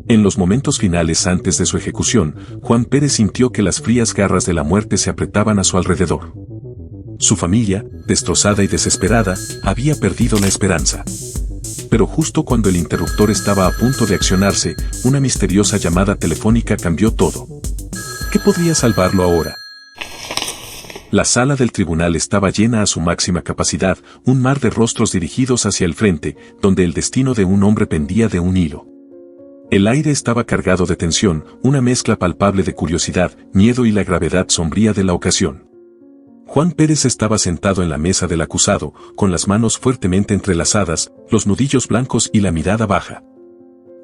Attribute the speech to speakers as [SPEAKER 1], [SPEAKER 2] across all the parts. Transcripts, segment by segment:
[SPEAKER 1] En los momentos finales antes de su ejecución, Juan Pérez sintió que las frías garras de la muerte se apretaban a su alrededor. Su familia, destrozada y desesperada, había perdido la esperanza. Pero justo cuando el interruptor estaba a punto de accionarse, una misteriosa llamada telefónica cambió todo. ¿Qué podría salvarlo ahora? La sala del tribunal estaba llena a su máxima capacidad, un mar de rostros dirigidos hacia el frente, donde el destino de un hombre pendía de un hilo. El aire estaba cargado de tensión, una mezcla palpable de curiosidad, miedo y la gravedad sombría de la ocasión. Juan Pérez estaba sentado en la mesa del acusado, con las manos fuertemente entrelazadas, los nudillos blancos y la mirada baja.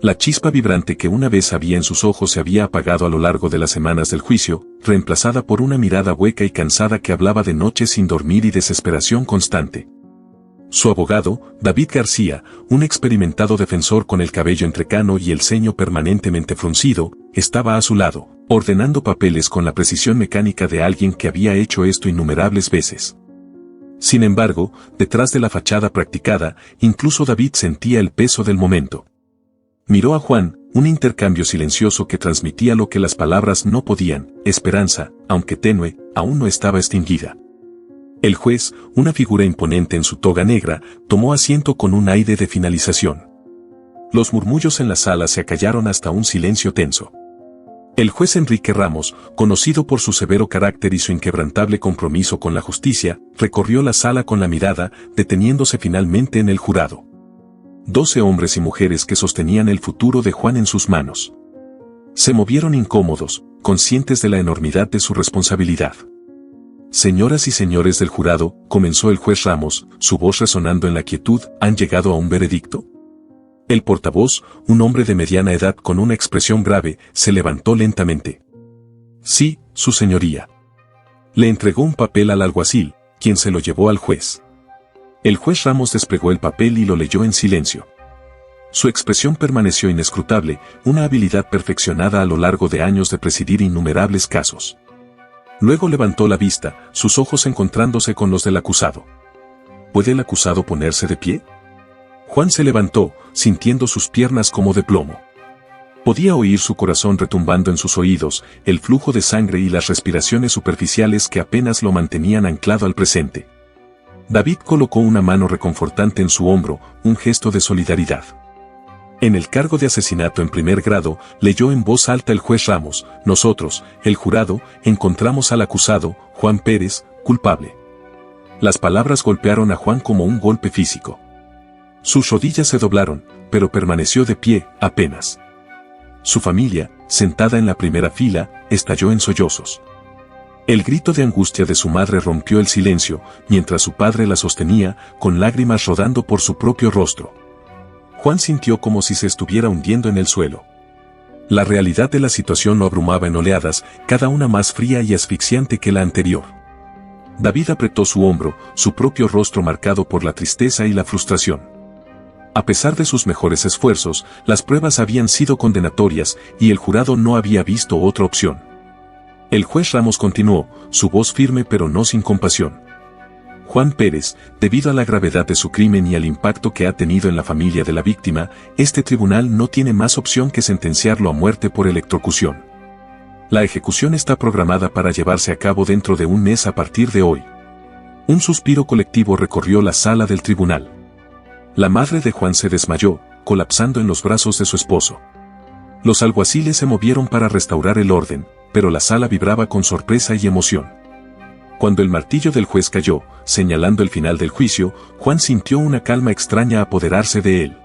[SPEAKER 1] La chispa vibrante que una vez había en sus ojos se había apagado a lo largo de las semanas del juicio, reemplazada por una mirada hueca y cansada que hablaba de noches sin dormir y desesperación constante. Su abogado, David García, un experimentado defensor con el cabello entrecano y el ceño permanentemente fruncido, estaba a su lado, ordenando papeles con la precisión mecánica de alguien que había hecho esto innumerables veces. Sin embargo, detrás de la fachada practicada, incluso David sentía el peso del momento. Miró a Juan, un intercambio silencioso que transmitía lo que las palabras no podían: esperanza, aunque tenue, aún no estaba extinguida. El juez, una figura imponente en su toga negra, tomó asiento con un aire de finalización. Los murmullos en la sala se acallaron hasta un silencio tenso. El juez Enrique Ramos, conocido por su severo carácter y su inquebrantable compromiso con la justicia, recorrió la sala con la mirada, deteniéndose finalmente en el jurado. 12 hombres y mujeres que sostenían el futuro de Juan en sus manos. Se movieron incómodos, conscientes de la enormidad de su responsabilidad. Señoras y señores del jurado, comenzó el juez Ramos, su voz resonando en la quietud, ¿han llegado a un veredicto? El portavoz, un hombre de mediana edad con una expresión grave, se levantó lentamente. Sí, su señoría. Le entregó un papel al alguacil, quien se lo llevó al juez. El juez Ramos desplegó el papel y lo leyó en silencio. Su expresión permaneció inescrutable, una habilidad perfeccionada a lo largo de años de presidir innumerables casos. Luego levantó la vista, sus ojos encontrándose con los del acusado. ¿Puede el acusado ponerse de pie? Juan se levantó, sintiendo sus piernas como de plomo. Podía oír su corazón retumbando en sus oídos, el flujo de sangre y las respiraciones superficiales que apenas lo mantenían anclado al presente. David colocó una mano reconfortante en su hombro, un gesto de solidaridad. En el cargo de asesinato en primer grado, leyó en voz alta el juez Ramos: nosotros, el jurado, encontramos al acusado, Juan Pérez, culpable. Las palabras golpearon a Juan como un golpe físico. Sus rodillas se doblaron, pero permaneció de pie, apenas. Su familia, sentada en la primera fila, estalló en sollozos. El grito de angustia de su madre rompió el silencio, mientras su padre la sostenía, con lágrimas rodando por su propio rostro. Juan sintió como si se estuviera hundiendo en el suelo. La realidad de la situación lo abrumaba en oleadas, cada una más fría y asfixiante que la anterior. David apretó su hombro, su propio rostro marcado por la tristeza y la frustración. A pesar de sus mejores esfuerzos, las pruebas habían sido condenatorias, y el jurado no había visto otra opción. El juez Ramos continuó, su voz firme pero no sin compasión. Juan Pérez, debido a la gravedad de su crimen y al impacto que ha tenido en la familia de la víctima, este tribunal no tiene más opción que sentenciarlo a muerte por electrocución. La ejecución está programada para llevarse a cabo dentro de un mes a partir de hoy. Un suspiro colectivo recorrió la sala del tribunal. La madre de Juan se desmayó, colapsando en los brazos de su esposo. Los alguaciles se movieron para restaurar el orden, pero la sala vibraba con sorpresa y emoción. Cuando el martillo del juez cayó, señalando el final del juicio, Juan sintió una calma extraña apoderarse de él.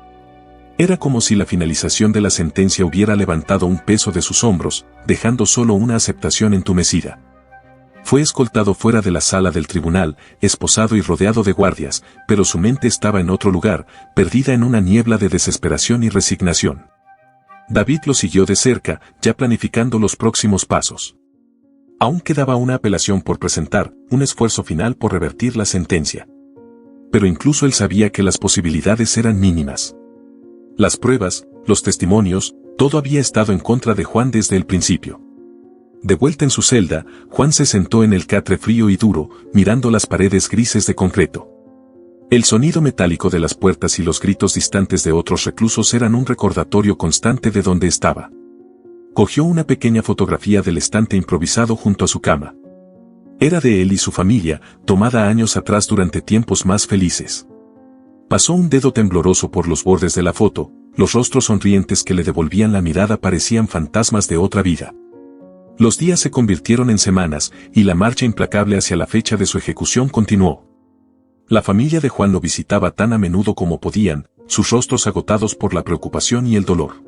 [SPEAKER 1] Era como si la finalización de la sentencia hubiera levantado un peso de sus hombros, dejando solo una aceptación entumecida. Fue escoltado fuera de la sala del tribunal, esposado y rodeado de guardias, pero su mente estaba en otro lugar, perdida en una niebla de desesperación y resignación. David lo siguió de cerca, ya planificando los próximos pasos. Aún quedaba una apelación por presentar, un esfuerzo final por revertir la sentencia. Pero incluso él sabía que las posibilidades eran mínimas. Las pruebas, los testimonios, todo había estado en contra de Juan desde el principio. De vuelta en su celda, Juan se sentó en el catre frío y duro, mirando las paredes grises de concreto. El sonido metálico de las puertas y los gritos distantes de otros reclusos eran un recordatorio constante de dónde estaba. Cogió una pequeña fotografía del estante improvisado junto a su cama. Era de él y su familia, tomada años atrás durante tiempos más felices. Pasó un dedo tembloroso por los bordes de la foto, los rostros sonrientes que le devolvían la mirada parecían fantasmas de otra vida. Los días se convirtieron en semanas, y la marcha implacable hacia la fecha de su ejecución continuó. La familia de Juan lo visitaba tan a menudo como podían, sus rostros agotados por la preocupación y el dolor.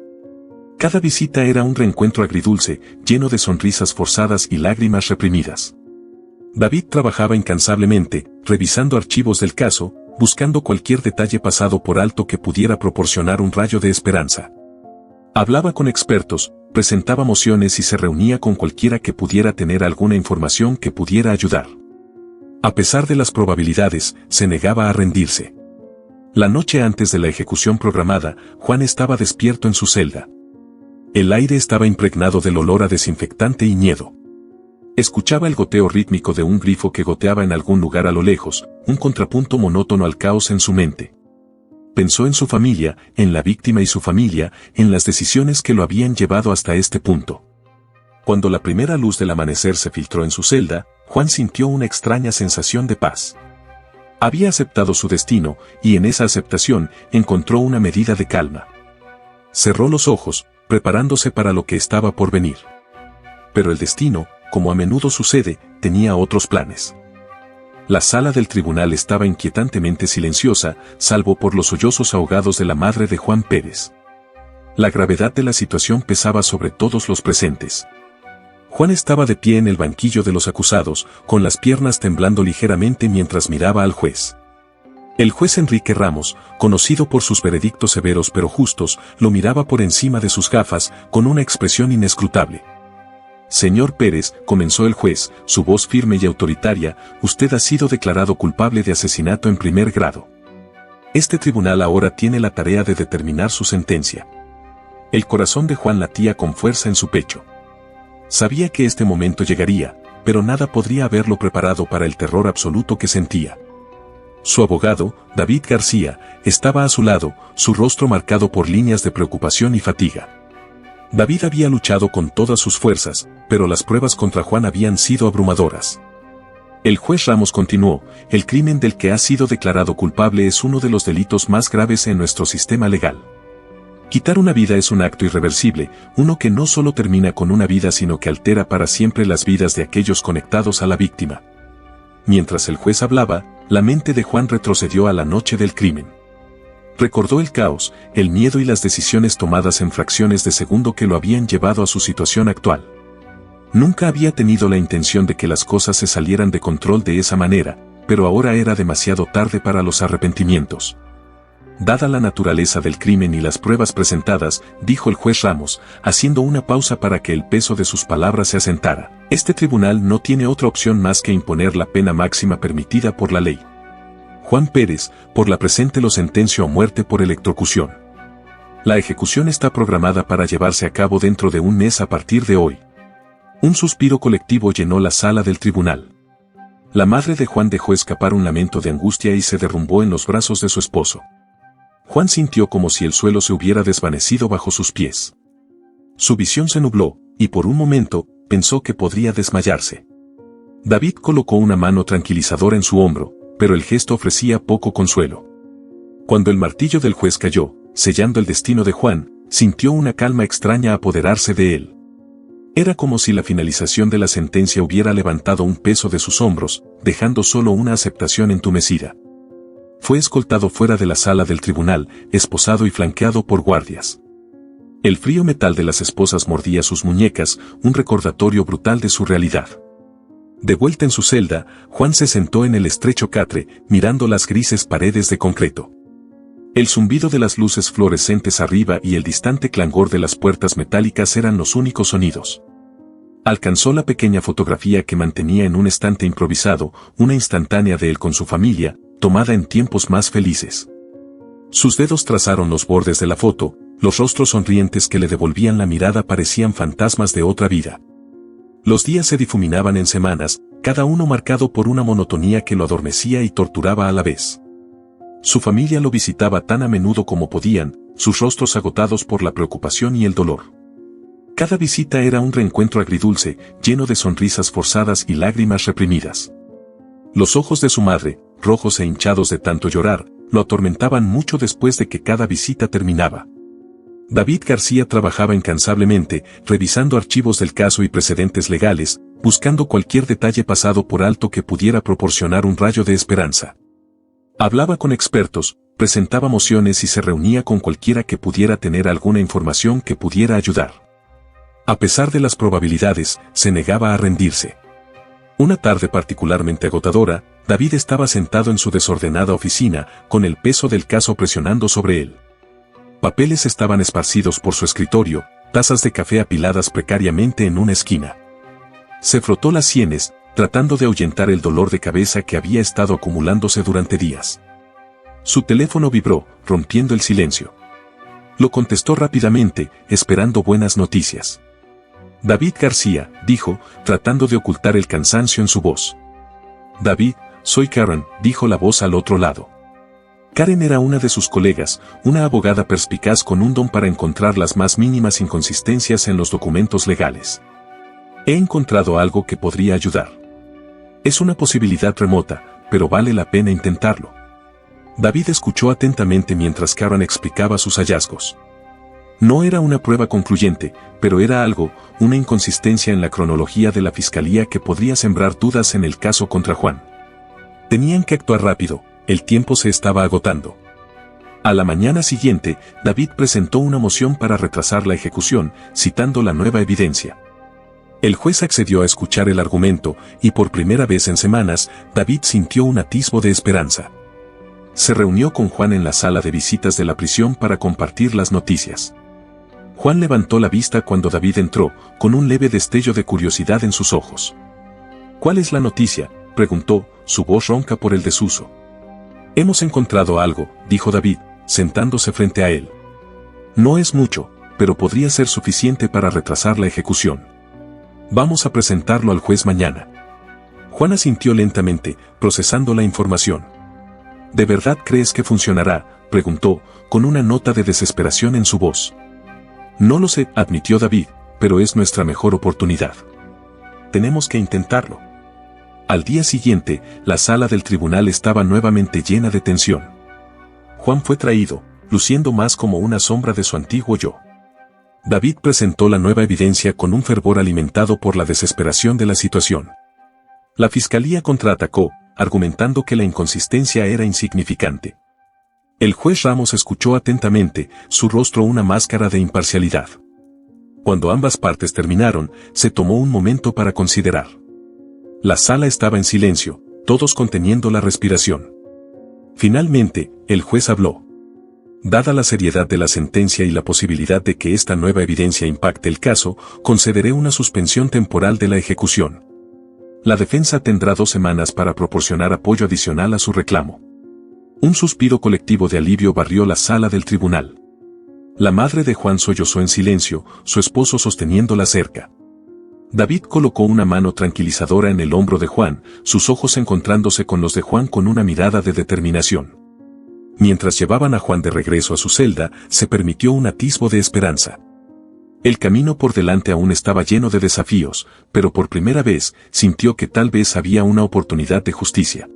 [SPEAKER 1] Cada visita era un reencuentro agridulce, lleno de sonrisas forzadas y lágrimas reprimidas. David trabajaba incansablemente, revisando archivos del caso, buscando cualquier detalle pasado por alto que pudiera proporcionar un rayo de esperanza. Hablaba con expertos, presentaba mociones y se reunía con cualquiera que pudiera tener alguna información que pudiera ayudar. A pesar de las probabilidades, se negaba a rendirse. La noche antes de la ejecución programada, Juan estaba despierto en su celda. El aire estaba impregnado del olor a desinfectante y miedo. Escuchaba el goteo rítmico de un grifo que goteaba en algún lugar a lo lejos, un contrapunto monótono al caos en su mente. Pensó en su familia, en la víctima y su familia, en las decisiones que lo habían llevado hasta este punto. Cuando la primera luz del amanecer se filtró en su celda, Juan sintió una extraña sensación de paz. Había aceptado su destino, y en esa aceptación encontró una medida de calma. Cerró los ojos, preparándose para lo que estaba por venir. Pero el destino, como a menudo sucede, tenía otros planes. La sala del tribunal estaba inquietantemente silenciosa, salvo por los sollozos ahogados de la madre de Juan Pérez. La gravedad de la situación pesaba sobre todos los presentes. Juan estaba de pie en el banquillo de los acusados, con las piernas temblando ligeramente mientras miraba al juez. El juez Enrique Ramos, conocido por sus veredictos severos pero justos, lo miraba por encima de sus gafas, con una expresión inescrutable. Señor Pérez, comenzó el juez, su voz firme y autoritaria, usted ha sido declarado culpable de asesinato en primer grado. Este tribunal ahora tiene la tarea de determinar su sentencia. El corazón de Juan latía con fuerza en su pecho. Sabía que este momento llegaría, pero nada podría haberlo preparado para el terror absoluto que sentía. Su abogado, David García, estaba a su lado, su rostro marcado por líneas de preocupación y fatiga. David había luchado con todas sus fuerzas, pero las pruebas contra Juan habían sido abrumadoras. El juez Ramos continuó, el crimen del que ha sido declarado culpable es uno de los delitos más graves en nuestro sistema legal. Quitar una vida es un acto irreversible, uno que no solo termina con una vida sino que altera para siempre las vidas de aquellos conectados a la víctima. Mientras el juez hablaba, la mente de Juan retrocedió a la noche del crimen. Recordó el caos, el miedo y las decisiones tomadas en fracciones de segundo que lo habían llevado a su situación actual. Nunca había tenido la intención de que las cosas se salieran de control de esa manera, pero ahora era demasiado tarde para los arrepentimientos. Dada la naturaleza del crimen y las pruebas presentadas, dijo el juez Ramos, haciendo una pausa para que el peso de sus palabras se asentara, este tribunal no tiene otra opción más que imponer la pena máxima permitida por la ley. Juan Pérez, por la presente lo sentencio a muerte por electrocución. La ejecución está programada para llevarse a cabo dentro de un mes a partir de hoy. Un suspiro colectivo llenó la sala del tribunal. La madre de Juan dejó escapar un lamento de angustia y se derrumbó en los brazos de su esposo. Juan sintió como si el suelo se hubiera desvanecido bajo sus pies. Su visión se nubló, y por un momento, pensó que podría desmayarse. David colocó una mano tranquilizadora en su hombro, pero el gesto ofrecía poco consuelo. Cuando el martillo del juez cayó, sellando el destino de Juan, sintió una calma extraña apoderarse de él. Era como si la finalización de la sentencia hubiera levantado un peso de sus hombros, dejando solo una aceptación entumecida. Fue escoltado fuera de la sala del tribunal, esposado y flanqueado por guardias. El frío metal de las esposas mordía sus muñecas, un recordatorio brutal de su realidad. De vuelta en su celda, Juan se sentó en el estrecho catre, mirando las grises paredes de concreto. El zumbido de las luces fluorescentes arriba y el distante clangor de las puertas metálicas eran los únicos sonidos. Alcanzó la pequeña fotografía que mantenía en un estante improvisado, una instantánea de él con su familia, tomada en tiempos más felices. Sus dedos trazaron los bordes de la foto, los rostros sonrientes que le devolvían la mirada parecían fantasmas de otra vida. Los días se difuminaban en semanas, cada uno marcado por una monotonía que lo adormecía y torturaba a la vez. Su familia lo visitaba tan a menudo como podían, sus rostros agotados por la preocupación y el dolor. Cada visita era un reencuentro agridulce, lleno de sonrisas forzadas y lágrimas reprimidas. Los ojos de su madre, rojos e hinchados de tanto llorar, lo atormentaban mucho después de que cada visita terminaba. David García trabajaba incansablemente, revisando archivos del caso y precedentes legales, buscando cualquier detalle pasado por alto que pudiera proporcionar un rayo de esperanza. Hablaba con expertos, presentaba mociones y se reunía con cualquiera que pudiera tener alguna información que pudiera ayudar. A pesar de las probabilidades, se negaba a rendirse. Una tarde particularmente agotadora, David estaba sentado en su desordenada oficina, con el peso del caso presionando sobre él. Papeles estaban esparcidos por su escritorio, tazas de café apiladas precariamente en una esquina. Se frotó las sienes, tratando de ahuyentar el dolor de cabeza que había estado acumulándose durante días. Su teléfono vibró, rompiendo el silencio. Lo contestó rápidamente, esperando buenas noticias. David García, dijo, tratando de ocultar el cansancio en su voz. David, soy Karen, dijo la voz al otro lado. Karen era una de sus colegas, una abogada perspicaz con un don para encontrar las más mínimas inconsistencias en los documentos legales. He encontrado algo que podría ayudar. Es una posibilidad remota, pero vale la pena intentarlo. David escuchó atentamente mientras Karen explicaba sus hallazgos. No era una prueba concluyente, pero era algo, una inconsistencia en la cronología de la fiscalía que podría sembrar dudas en el caso contra Juan. Tenían que actuar rápido, el tiempo se estaba agotando. A la mañana siguiente, David presentó una moción para retrasar la ejecución, citando la nueva evidencia. El juez accedió a escuchar el argumento, y por primera vez en semanas, David sintió un atisbo de esperanza. Se reunió con Juan en la sala de visitas de la prisión para compartir las noticias. Juan levantó la vista cuando David entró, con un leve destello de curiosidad en sus ojos. ¿Cuál es la noticia?, preguntó, su voz ronca por el desuso. Hemos encontrado algo, dijo David, sentándose frente a él. No es mucho, pero podría ser suficiente para retrasar la ejecución. Vamos a presentarlo al juez mañana. Juan asintió lentamente, procesando la información. ¿De verdad crees que funcionará?, preguntó, con una nota de desesperación en su voz. No lo sé, admitió David, pero es nuestra mejor oportunidad. Tenemos que intentarlo. Al día siguiente, la sala del tribunal estaba nuevamente llena de tensión. Juan fue traído, luciendo más como una sombra de su antiguo yo. David presentó la nueva evidencia con un fervor alimentado por la desesperación de la situación. La fiscalía contraatacó, argumentando que la inconsistencia era insignificante. El juez Ramos escuchó atentamente, su rostro una máscara de imparcialidad. Cuando ambas partes terminaron, se tomó un momento para considerar. La sala estaba en silencio, todos conteniendo la respiración. Finalmente, el juez habló. Dada la seriedad de la sentencia y la posibilidad de que esta nueva evidencia impacte el caso, concederé una suspensión temporal de la ejecución. La defensa tendrá 2 semanas para proporcionar apoyo adicional a su reclamo. Un suspiro colectivo de alivio barrió la sala del tribunal. La madre de Juan sollozó en silencio, su esposo sosteniéndola cerca. David colocó una mano tranquilizadora en el hombro de Juan, sus ojos encontrándose con los de Juan con una mirada de determinación. Mientras llevaban a Juan de regreso a su celda, se permitió un atisbo de esperanza. El camino por delante aún estaba lleno de desafíos, pero por primera vez sintió que tal vez había una oportunidad de justicia.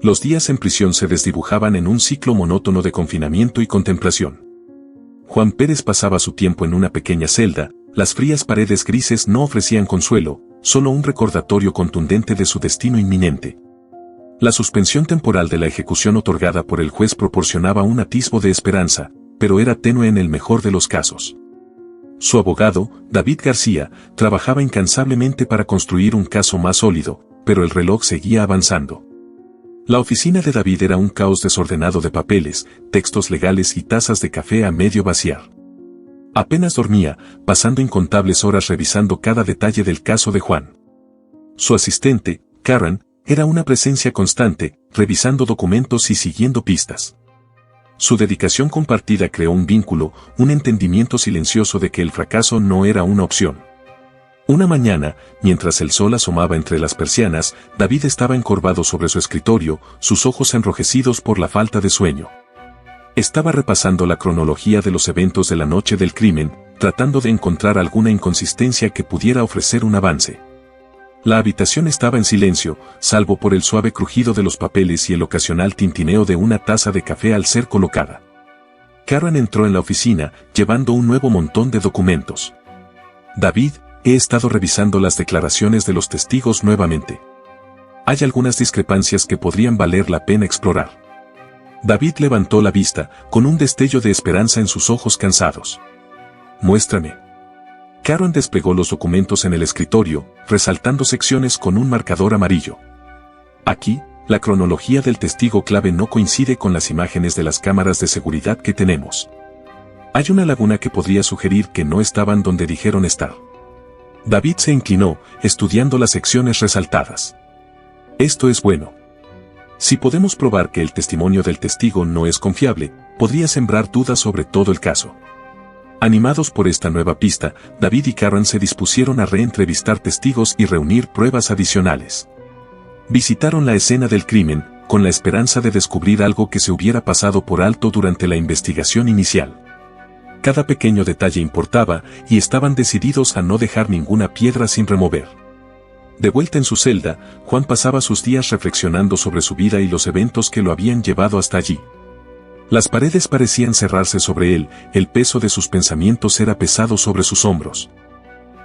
[SPEAKER 1] Los días en prisión se desdibujaban en un ciclo monótono de confinamiento y contemplación. Juan Pérez pasaba su tiempo en una pequeña celda, las frías paredes grises no ofrecían consuelo, solo un recordatorio contundente de su destino inminente. La suspensión temporal de la ejecución otorgada por el juez proporcionaba un atisbo de esperanza, pero era tenue en el mejor de los casos. Su abogado, David García, trabajaba incansablemente para construir un caso más sólido, pero el reloj seguía avanzando. La oficina de David era un caos desordenado de papeles, textos legales y tazas de café a medio vaciar. Apenas dormía, pasando incontables horas revisando cada detalle del caso de Juan. Su asistente, Karen, era una presencia constante, revisando documentos y siguiendo pistas. Su dedicación compartida creó un vínculo, un entendimiento silencioso de que el fracaso no era una opción. Una mañana, mientras el sol asomaba entre las persianas, David estaba encorvado sobre su escritorio, sus ojos enrojecidos por la falta de sueño. Estaba repasando la cronología de los eventos de la noche del crimen, tratando de encontrar alguna inconsistencia que pudiera ofrecer un avance. La habitación estaba en silencio, salvo por el suave crujido de los papeles y el ocasional tintineo de una taza de café al ser colocada. Karen entró en la oficina, llevando un nuevo montón de documentos. David, he estado revisando las declaraciones de los testigos nuevamente. Hay algunas discrepancias que podrían valer la pena explorar. David levantó la vista, con un destello de esperanza en sus ojos cansados. Muéstrame. Karen desplegó los documentos en el escritorio, resaltando secciones con un marcador amarillo. Aquí, la cronología del testigo clave no coincide con las imágenes de las cámaras de seguridad que tenemos. Hay una laguna que podría sugerir que no estaban donde dijeron estar. David se inclinó, estudiando las secciones resaltadas. Esto es bueno. Si podemos probar que el testimonio del testigo no es confiable, podría sembrar dudas sobre todo el caso. Animados por esta nueva pista, David y Karen se dispusieron a reentrevistar testigos y reunir pruebas adicionales. Visitaron la escena del crimen, con la esperanza de descubrir algo que se hubiera pasado por alto durante la investigación inicial. Cada pequeño detalle importaba, y estaban decididos a no dejar ninguna piedra sin remover. De vuelta en su celda, Juan pasaba sus días reflexionando sobre su vida y los eventos que lo habían llevado hasta allí. Las paredes parecían cerrarse sobre él, el peso de sus pensamientos era pesado sobre sus hombros.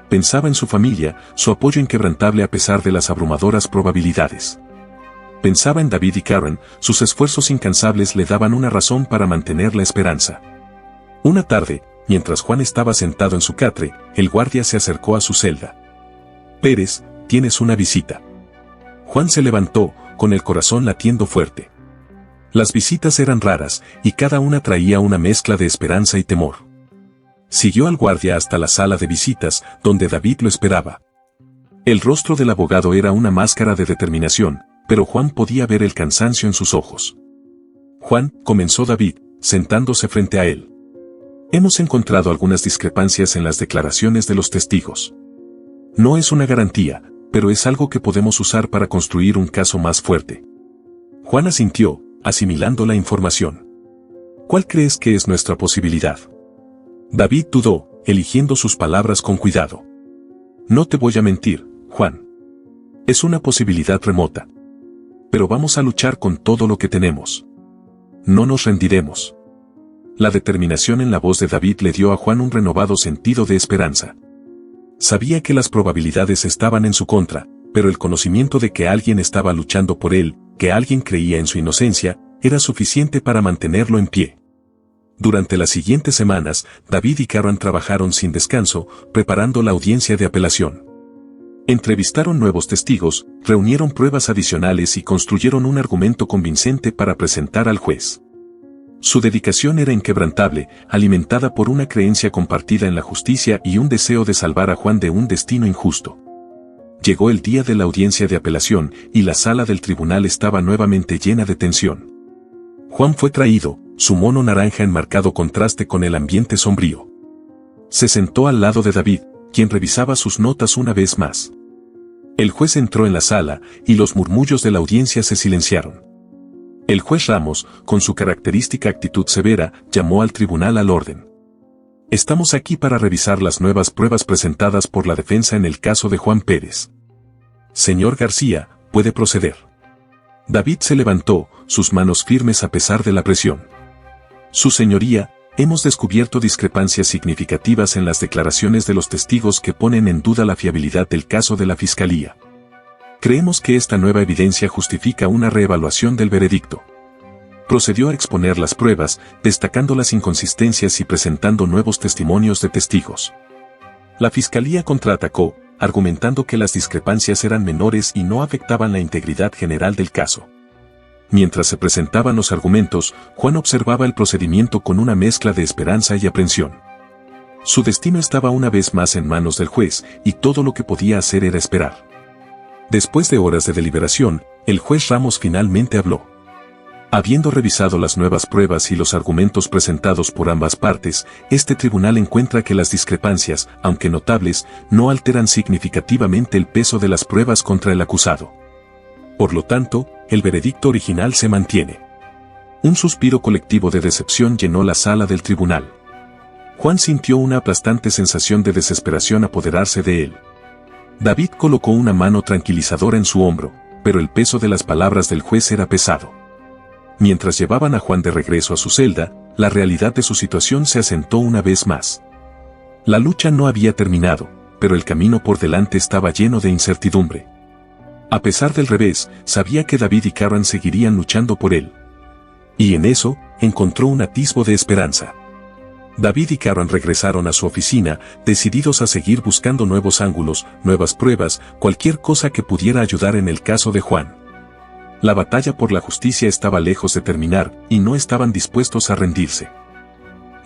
[SPEAKER 1] Pensaba en su familia, su apoyo inquebrantable a pesar de las abrumadoras probabilidades. Pensaba en David y Karen, sus esfuerzos incansables le daban una razón para mantener la esperanza. Una tarde, mientras Juan estaba sentado en su catre, el guardia se acercó a su celda. «Pérez, tienes una visita». Juan se levantó, con el corazón latiendo fuerte. Las visitas eran raras, y cada una traía una mezcla de esperanza y temor. Siguió al guardia hasta la sala de visitas, donde David lo esperaba. El rostro del abogado era una máscara de determinación, pero Juan podía ver el cansancio en sus ojos. «Juan», comenzó David, sentándose frente a él. «Hemos encontrado algunas discrepancias en las declaraciones de los testigos. No es una garantía, pero es algo que podemos usar para construir un caso más fuerte». Juan asintió, asimilando la información. «¿Cuál crees que es nuestra posibilidad?». David dudó, eligiendo sus palabras con cuidado. «No te voy a mentir, Juan. Es una posibilidad remota. Pero vamos a luchar con todo lo que tenemos. No nos rendiremos». La determinación en la voz de David le dio a Juan un renovado sentido de esperanza. Sabía que las probabilidades estaban en su contra, pero el conocimiento de que alguien estaba luchando por él, que alguien creía en su inocencia, era suficiente para mantenerlo en pie. Durante las siguientes semanas, David y Karen trabajaron sin descanso, preparando la audiencia de apelación. Entrevistaron nuevos testigos, reunieron pruebas adicionales y construyeron un argumento convincente para presentar al juez. Su dedicación era inquebrantable, alimentada por una creencia compartida en la justicia y un deseo de salvar a Juan de un destino injusto. Llegó el día de la audiencia de apelación, y la sala del tribunal estaba nuevamente llena de tensión. Juan fue traído, su mono naranja en marcado contraste con el ambiente sombrío. Se sentó al lado de David, quien revisaba sus notas una vez más. El juez entró en la sala, y los murmullos de la audiencia se silenciaron. El juez Ramos, con su característica actitud severa, llamó al tribunal al orden. «Estamos aquí para revisar las nuevas pruebas presentadas por la defensa en el caso de Juan Pérez. Señor García, puede proceder». David se levantó, sus manos firmes a pesar de la presión. «Su señoría, hemos descubierto discrepancias significativas en las declaraciones de los testigos que ponen en duda la fiabilidad del caso de la Fiscalía. Creemos que esta nueva evidencia justifica una reevaluación del veredicto». Procedió a exponer las pruebas, destacando las inconsistencias y presentando nuevos testimonios de testigos. La Fiscalía contraatacó, argumentando que las discrepancias eran menores y no afectaban la integridad general del caso. Mientras se presentaban los argumentos, Juan observaba el procedimiento con una mezcla de esperanza y aprensión. Su destino estaba una vez más en manos del juez, y todo lo que podía hacer era esperar. Después de horas de deliberación, el juez Ramos finalmente habló. Habiendo revisado las nuevas pruebas y los argumentos presentados por ambas partes, este tribunal encuentra que las discrepancias, aunque notables, no alteran significativamente el peso de las pruebas contra el acusado. Por lo tanto, el veredicto original se mantiene. Un suspiro colectivo de decepción llenó la sala del tribunal. Juan sintió una aplastante sensación de desesperación apoderarse de él. David colocó una mano tranquilizadora en su hombro, pero el peso de las palabras del juez era pesado. Mientras llevaban a Juan de regreso a su celda, la realidad de su situación se asentó una vez más. La lucha no había terminado, pero el camino por delante estaba lleno de incertidumbre. A pesar del revés, sabía que David y Karen seguirían luchando por él. Y en eso, encontró un atisbo de esperanza. David y Karen regresaron a su oficina, decididos a seguir buscando nuevos ángulos, nuevas pruebas, cualquier cosa que pudiera ayudar en el caso de Juan. La batalla por la justicia estaba lejos de terminar, y no estaban dispuestos a rendirse.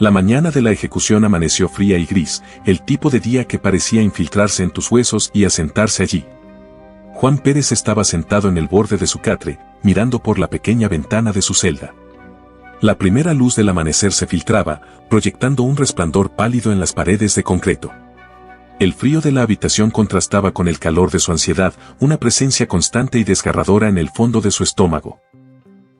[SPEAKER 1] La mañana de la ejecución amaneció fría y gris, el tipo de día que parecía infiltrarse en tus huesos y asentarse allí. Juan Pérez estaba sentado en el borde de su catre, mirando por la pequeña ventana de su celda. La primera luz del amanecer se filtraba, proyectando un resplandor pálido en las paredes de concreto. El frío de la habitación contrastaba con el calor de su ansiedad, una presencia constante y desgarradora en el fondo de su estómago.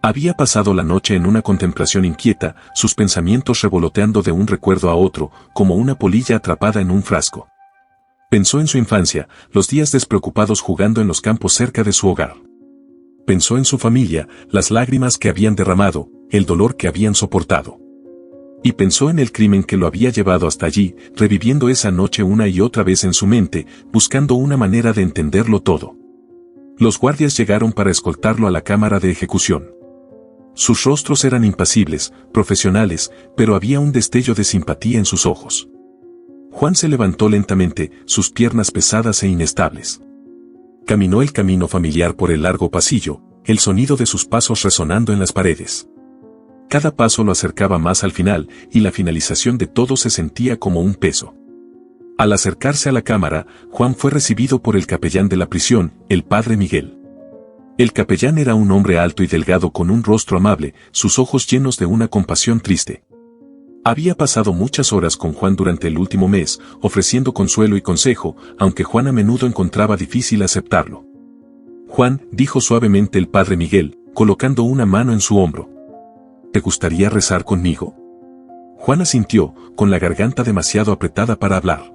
[SPEAKER 1] Había pasado la noche en una contemplación inquieta, sus pensamientos revoloteando de un recuerdo a otro, como una polilla atrapada en un frasco. Pensó en su infancia, los días despreocupados jugando en los campos cerca de su hogar. Pensó en su familia, las lágrimas que habían derramado, el dolor que habían soportado. Y pensó en el crimen que lo había llevado hasta allí, reviviendo esa noche una y otra vez en su mente, buscando una manera de entenderlo todo. Los guardias llegaron para escoltarlo a la cámara de ejecución. Sus rostros eran impasibles, profesionales, pero había un destello de simpatía en sus ojos. Juan se levantó lentamente, sus piernas pesadas e inestables. Caminó el camino familiar por el largo pasillo, el sonido de sus pasos resonando en las paredes. Cada paso lo acercaba más al final, y la finalización de todo se sentía como un peso. Al acercarse a la cámara, Juan fue recibido por el capellán de la prisión, el padre Miguel. El capellán era un hombre alto y delgado con un rostro amable, sus ojos llenos de una compasión triste. Había pasado muchas horas con Juan durante el último mes, ofreciendo consuelo y consejo, aunque Juan a menudo encontraba difícil aceptarlo. Juan, dijo suavemente el padre Miguel, colocando una mano en su hombro. ¿Te gustaría rezar conmigo? Juan asintió, con la garganta demasiado apretada para hablar.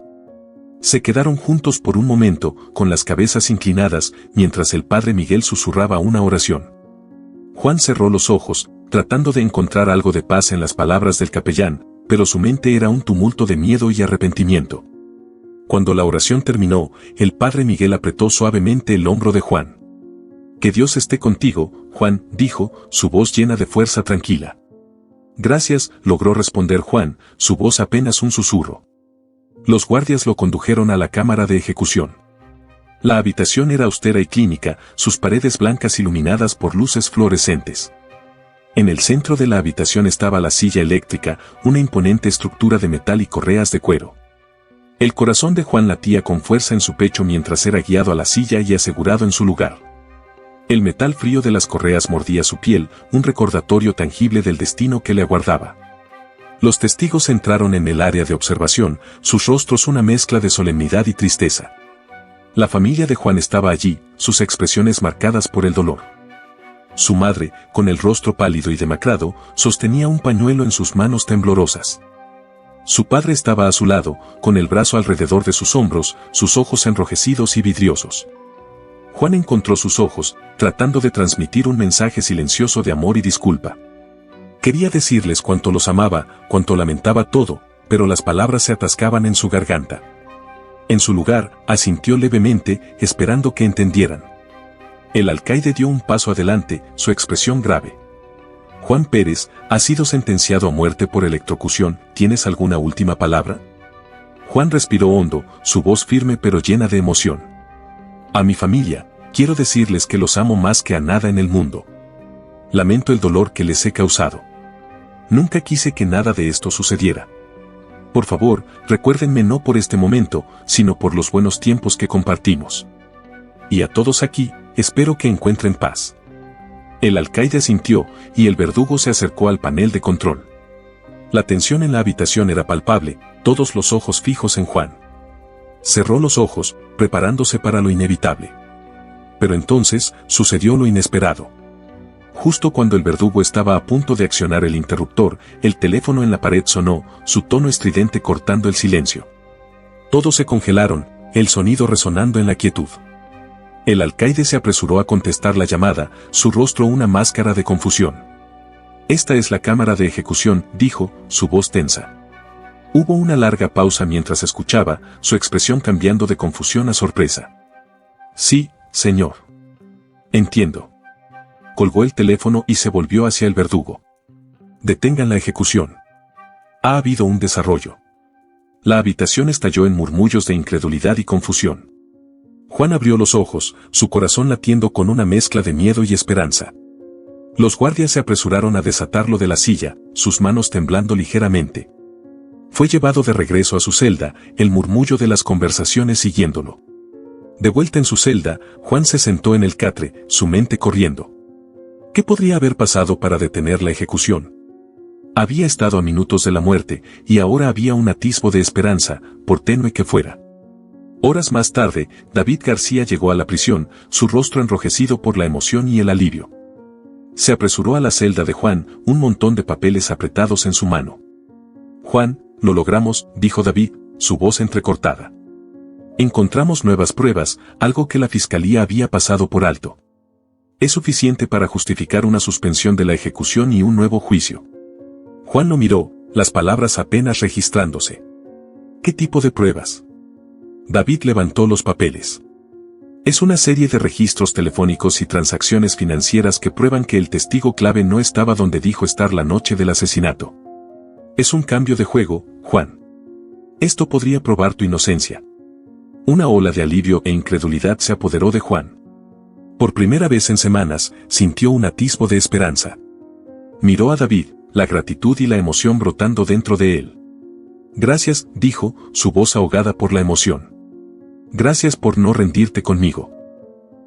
[SPEAKER 1] Se quedaron juntos por un momento, con las cabezas inclinadas, mientras el padre Miguel susurraba una oración. Juan cerró los ojos, tratando de encontrar algo de paz en las palabras del capellán, pero su mente era un tumulto de miedo y arrepentimiento. Cuando la oración terminó, el padre Miguel apretó suavemente el hombro de Juan. Que Dios esté contigo, Juan, dijo, su voz llena de fuerza tranquila. Gracias, logró responder Juan, su voz apenas un susurro. Los guardias lo condujeron a la cámara de ejecución. La habitación era austera y clínica, sus paredes blancas iluminadas por luces fluorescentes. En el centro de la habitación estaba la silla eléctrica, una imponente estructura de metal y correas de cuero. El corazón de Juan latía con fuerza en su pecho mientras era guiado a la silla y asegurado en su lugar. El metal frío de las correas mordía su piel, un recordatorio tangible del destino que le aguardaba. Los testigos entraron en el área de observación, sus rostros una mezcla de solemnidad y tristeza. La familia de Juan estaba allí, sus expresiones marcadas por el dolor. Su madre, con el rostro pálido y demacrado, sostenía un pañuelo en sus manos temblorosas. Su padre estaba a su lado, con el brazo alrededor de sus hombros, sus ojos enrojecidos y vidriosos. Juan encontró sus ojos, tratando de transmitir un mensaje silencioso de amor y disculpa. Quería decirles cuánto los amaba, cuánto lamentaba todo, pero las palabras se atascaban en su garganta. En su lugar, asintió levemente, esperando que entendieran. El alcaide dio un paso adelante, su expresión grave. Juan Pérez, ha sido sentenciado a muerte por electrocución, ¿tienes alguna última palabra? Juan respiró hondo, su voz firme pero llena de emoción. A mi familia, quiero decirles que los amo más que a nada en el mundo. Lamento el dolor que les he causado. Nunca quise que nada de esto sucediera. Por favor, recuérdenme no por este momento, sino por los buenos tiempos que compartimos. Y a todos aquí, espero que encuentren paz. El alcaide asintió, y el verdugo se acercó al panel de control. La tensión en la habitación era palpable, todos los ojos fijos en Juan. Cerró los ojos, preparándose para lo inevitable. Pero entonces, sucedió lo inesperado. Justo cuando el verdugo estaba a punto de accionar el interruptor, el teléfono en la pared sonó, su tono estridente cortando el silencio. Todos se congelaron, el sonido resonando en la quietud. El alcaide se apresuró a contestar la llamada, su rostro una máscara de confusión. «Esta es la cámara de ejecución», dijo, su voz tensa. Hubo una larga pausa mientras escuchaba, su expresión cambiando de confusión a sorpresa. «Sí, señor. Entiendo». Colgó el teléfono y se volvió hacia el verdugo. «Detengan la ejecución. Ha habido un desarrollo». La habitación estalló en murmullos de incredulidad y confusión. Juan abrió los ojos, su corazón latiendo con una mezcla de miedo y esperanza. Los guardias se apresuraron a desatarlo de la silla, sus manos temblando ligeramente. Fue llevado de regreso a su celda, el murmullo de las conversaciones siguiéndolo. De vuelta en su celda, Juan se sentó en el catre, su mente corriendo. ¿Qué podría haber pasado para detener la ejecución? Había estado a minutos de la muerte, y ahora había un atisbo de esperanza, por tenue que fuera. Horas más tarde, David García llegó a la prisión, su rostro enrojecido por la emoción y el alivio. Se apresuró a la celda de Juan, un montón de papeles apretados en su mano. «Juan, lo logramos», dijo David, su voz entrecortada. «Encontramos nuevas pruebas, algo que la fiscalía había pasado por alto. Es suficiente para justificar una suspensión de la ejecución y un nuevo juicio». Juan lo miró, las palabras apenas registrándose. «¿Qué tipo de pruebas?». David levantó los papeles. «Es una serie de registros telefónicos y transacciones financieras que prueban que el testigo clave no estaba donde dijo estar la noche del asesinato. Es un cambio de juego, Juan. Esto podría probar tu inocencia». Una ola de alivio e incredulidad se apoderó de Juan. Por primera vez en semanas, sintió un atisbo de esperanza. Miró a David, la gratitud y la emoción brotando dentro de él. «Gracias», dijo, su voz ahogada por la emoción. «Gracias por no rendirte conmigo».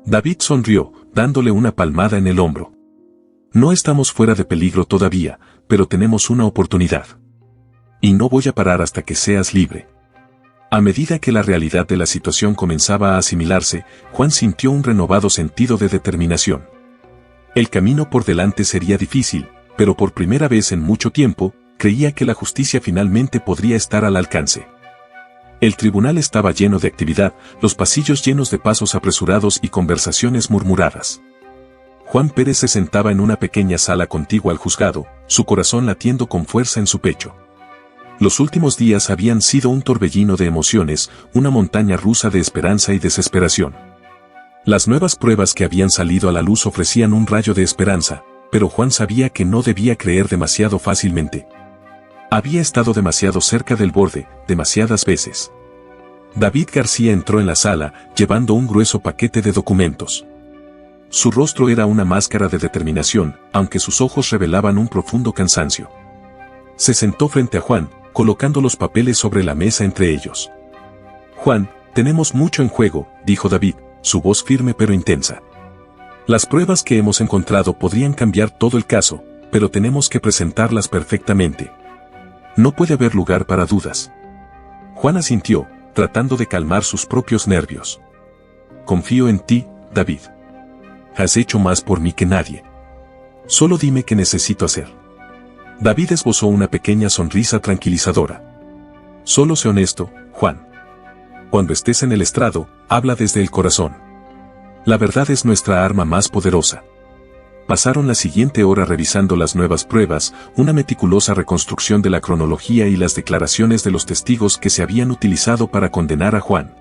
[SPEAKER 1] David sonrió, dándole una palmada en el hombro. «No estamos fuera de peligro todavía, pero tenemos una oportunidad. Y no voy a parar hasta que seas libre». A medida que la realidad de la situación comenzaba a asimilarse, Juan sintió un renovado sentido de determinación. El camino por delante sería difícil, pero por primera vez en mucho tiempo, creía que la justicia finalmente podría estar al alcance. El tribunal estaba lleno de actividad, los pasillos llenos de pasos apresurados y conversaciones murmuradas. Juan Pérez se sentaba en una pequeña sala contigua al juzgado, su corazón latiendo con fuerza en su pecho. Los últimos días habían sido un torbellino de emociones, una montaña rusa de esperanza y desesperación. Las nuevas pruebas que habían salido a la luz ofrecían un rayo de esperanza, pero Juan sabía que no debía creer demasiado fácilmente. Había estado demasiado cerca del borde, demasiadas veces. David García entró en la sala, llevando un grueso paquete de documentos. Su rostro era una máscara de determinación, aunque sus ojos revelaban un profundo cansancio. Se sentó frente a Juan, colocando los papeles sobre la mesa entre ellos. «Juan, tenemos mucho en juego», dijo David, su voz firme pero intensa. «Las pruebas que hemos encontrado podrían cambiar todo el caso, pero tenemos que presentarlas perfectamente. No puede haber lugar para dudas». Juan asintió, tratando de calmar sus propios nervios. «Confío en ti, David. Has hecho más por mí que nadie. Solo dime qué necesito hacer». David esbozó una pequeña sonrisa tranquilizadora. «Solo sé honesto, Juan. Cuando estés en el estrado, habla desde el corazón. La verdad es nuestra arma más poderosa». Pasaron la siguiente hora revisando las nuevas pruebas, una meticulosa reconstrucción de la cronología y las declaraciones de los testigos que se habían utilizado para condenar a Juan.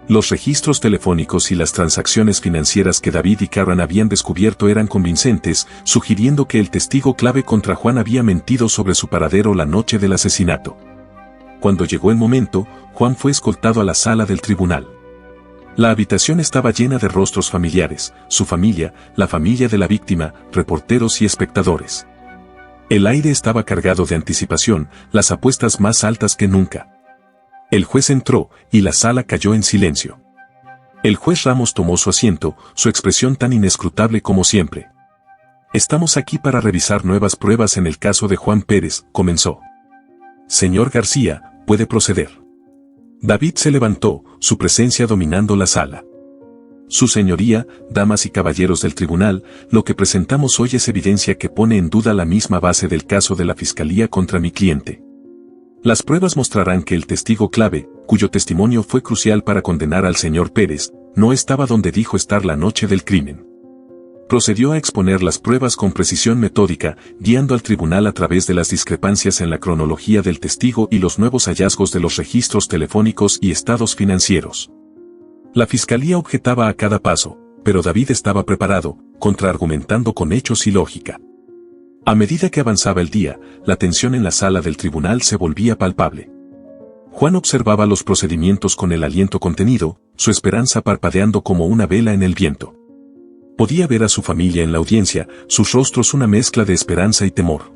[SPEAKER 1] Los registros telefónicos y las transacciones financieras que David y Karen habían descubierto eran convincentes, sugiriendo que el testigo clave contra Juan había mentido sobre su paradero la noche del asesinato. Cuando llegó el momento, Juan fue escoltado a la sala del tribunal. La habitación estaba llena de rostros familiares, su familia, la familia de la víctima, reporteros y espectadores. El aire estaba cargado de anticipación, las apuestas más altas que nunca. El juez entró, y la sala cayó en silencio. El juez Ramos tomó su asiento, su expresión tan inescrutable como siempre. Estamos aquí para revisar nuevas pruebas en el caso de Juan Pérez, comenzó. Señor García, puede proceder. David se levantó, su presencia dominando la sala. Su señoría, damas y caballeros del tribunal, lo que presentamos hoy es evidencia que pone en duda la misma base del caso de la Fiscalía contra mi cliente. Las pruebas mostrarán que el testigo clave, cuyo testimonio fue crucial para condenar al señor Pérez, no estaba donde dijo estar la noche del crimen. Procedió a exponer las pruebas con precisión metódica, guiando al tribunal a través de las discrepancias en la cronología del testigo y los nuevos hallazgos de los registros telefónicos y estados financieros. La fiscalía objetaba a cada paso, pero David estaba preparado, contraargumentando con hechos y lógica. A medida que avanzaba el día, la tensión en la sala del tribunal se volvía palpable. Juan observaba los procedimientos con el aliento contenido, su esperanza parpadeando como una vela en el viento. Podía ver a su familia en la audiencia, sus rostros una mezcla de esperanza y temor.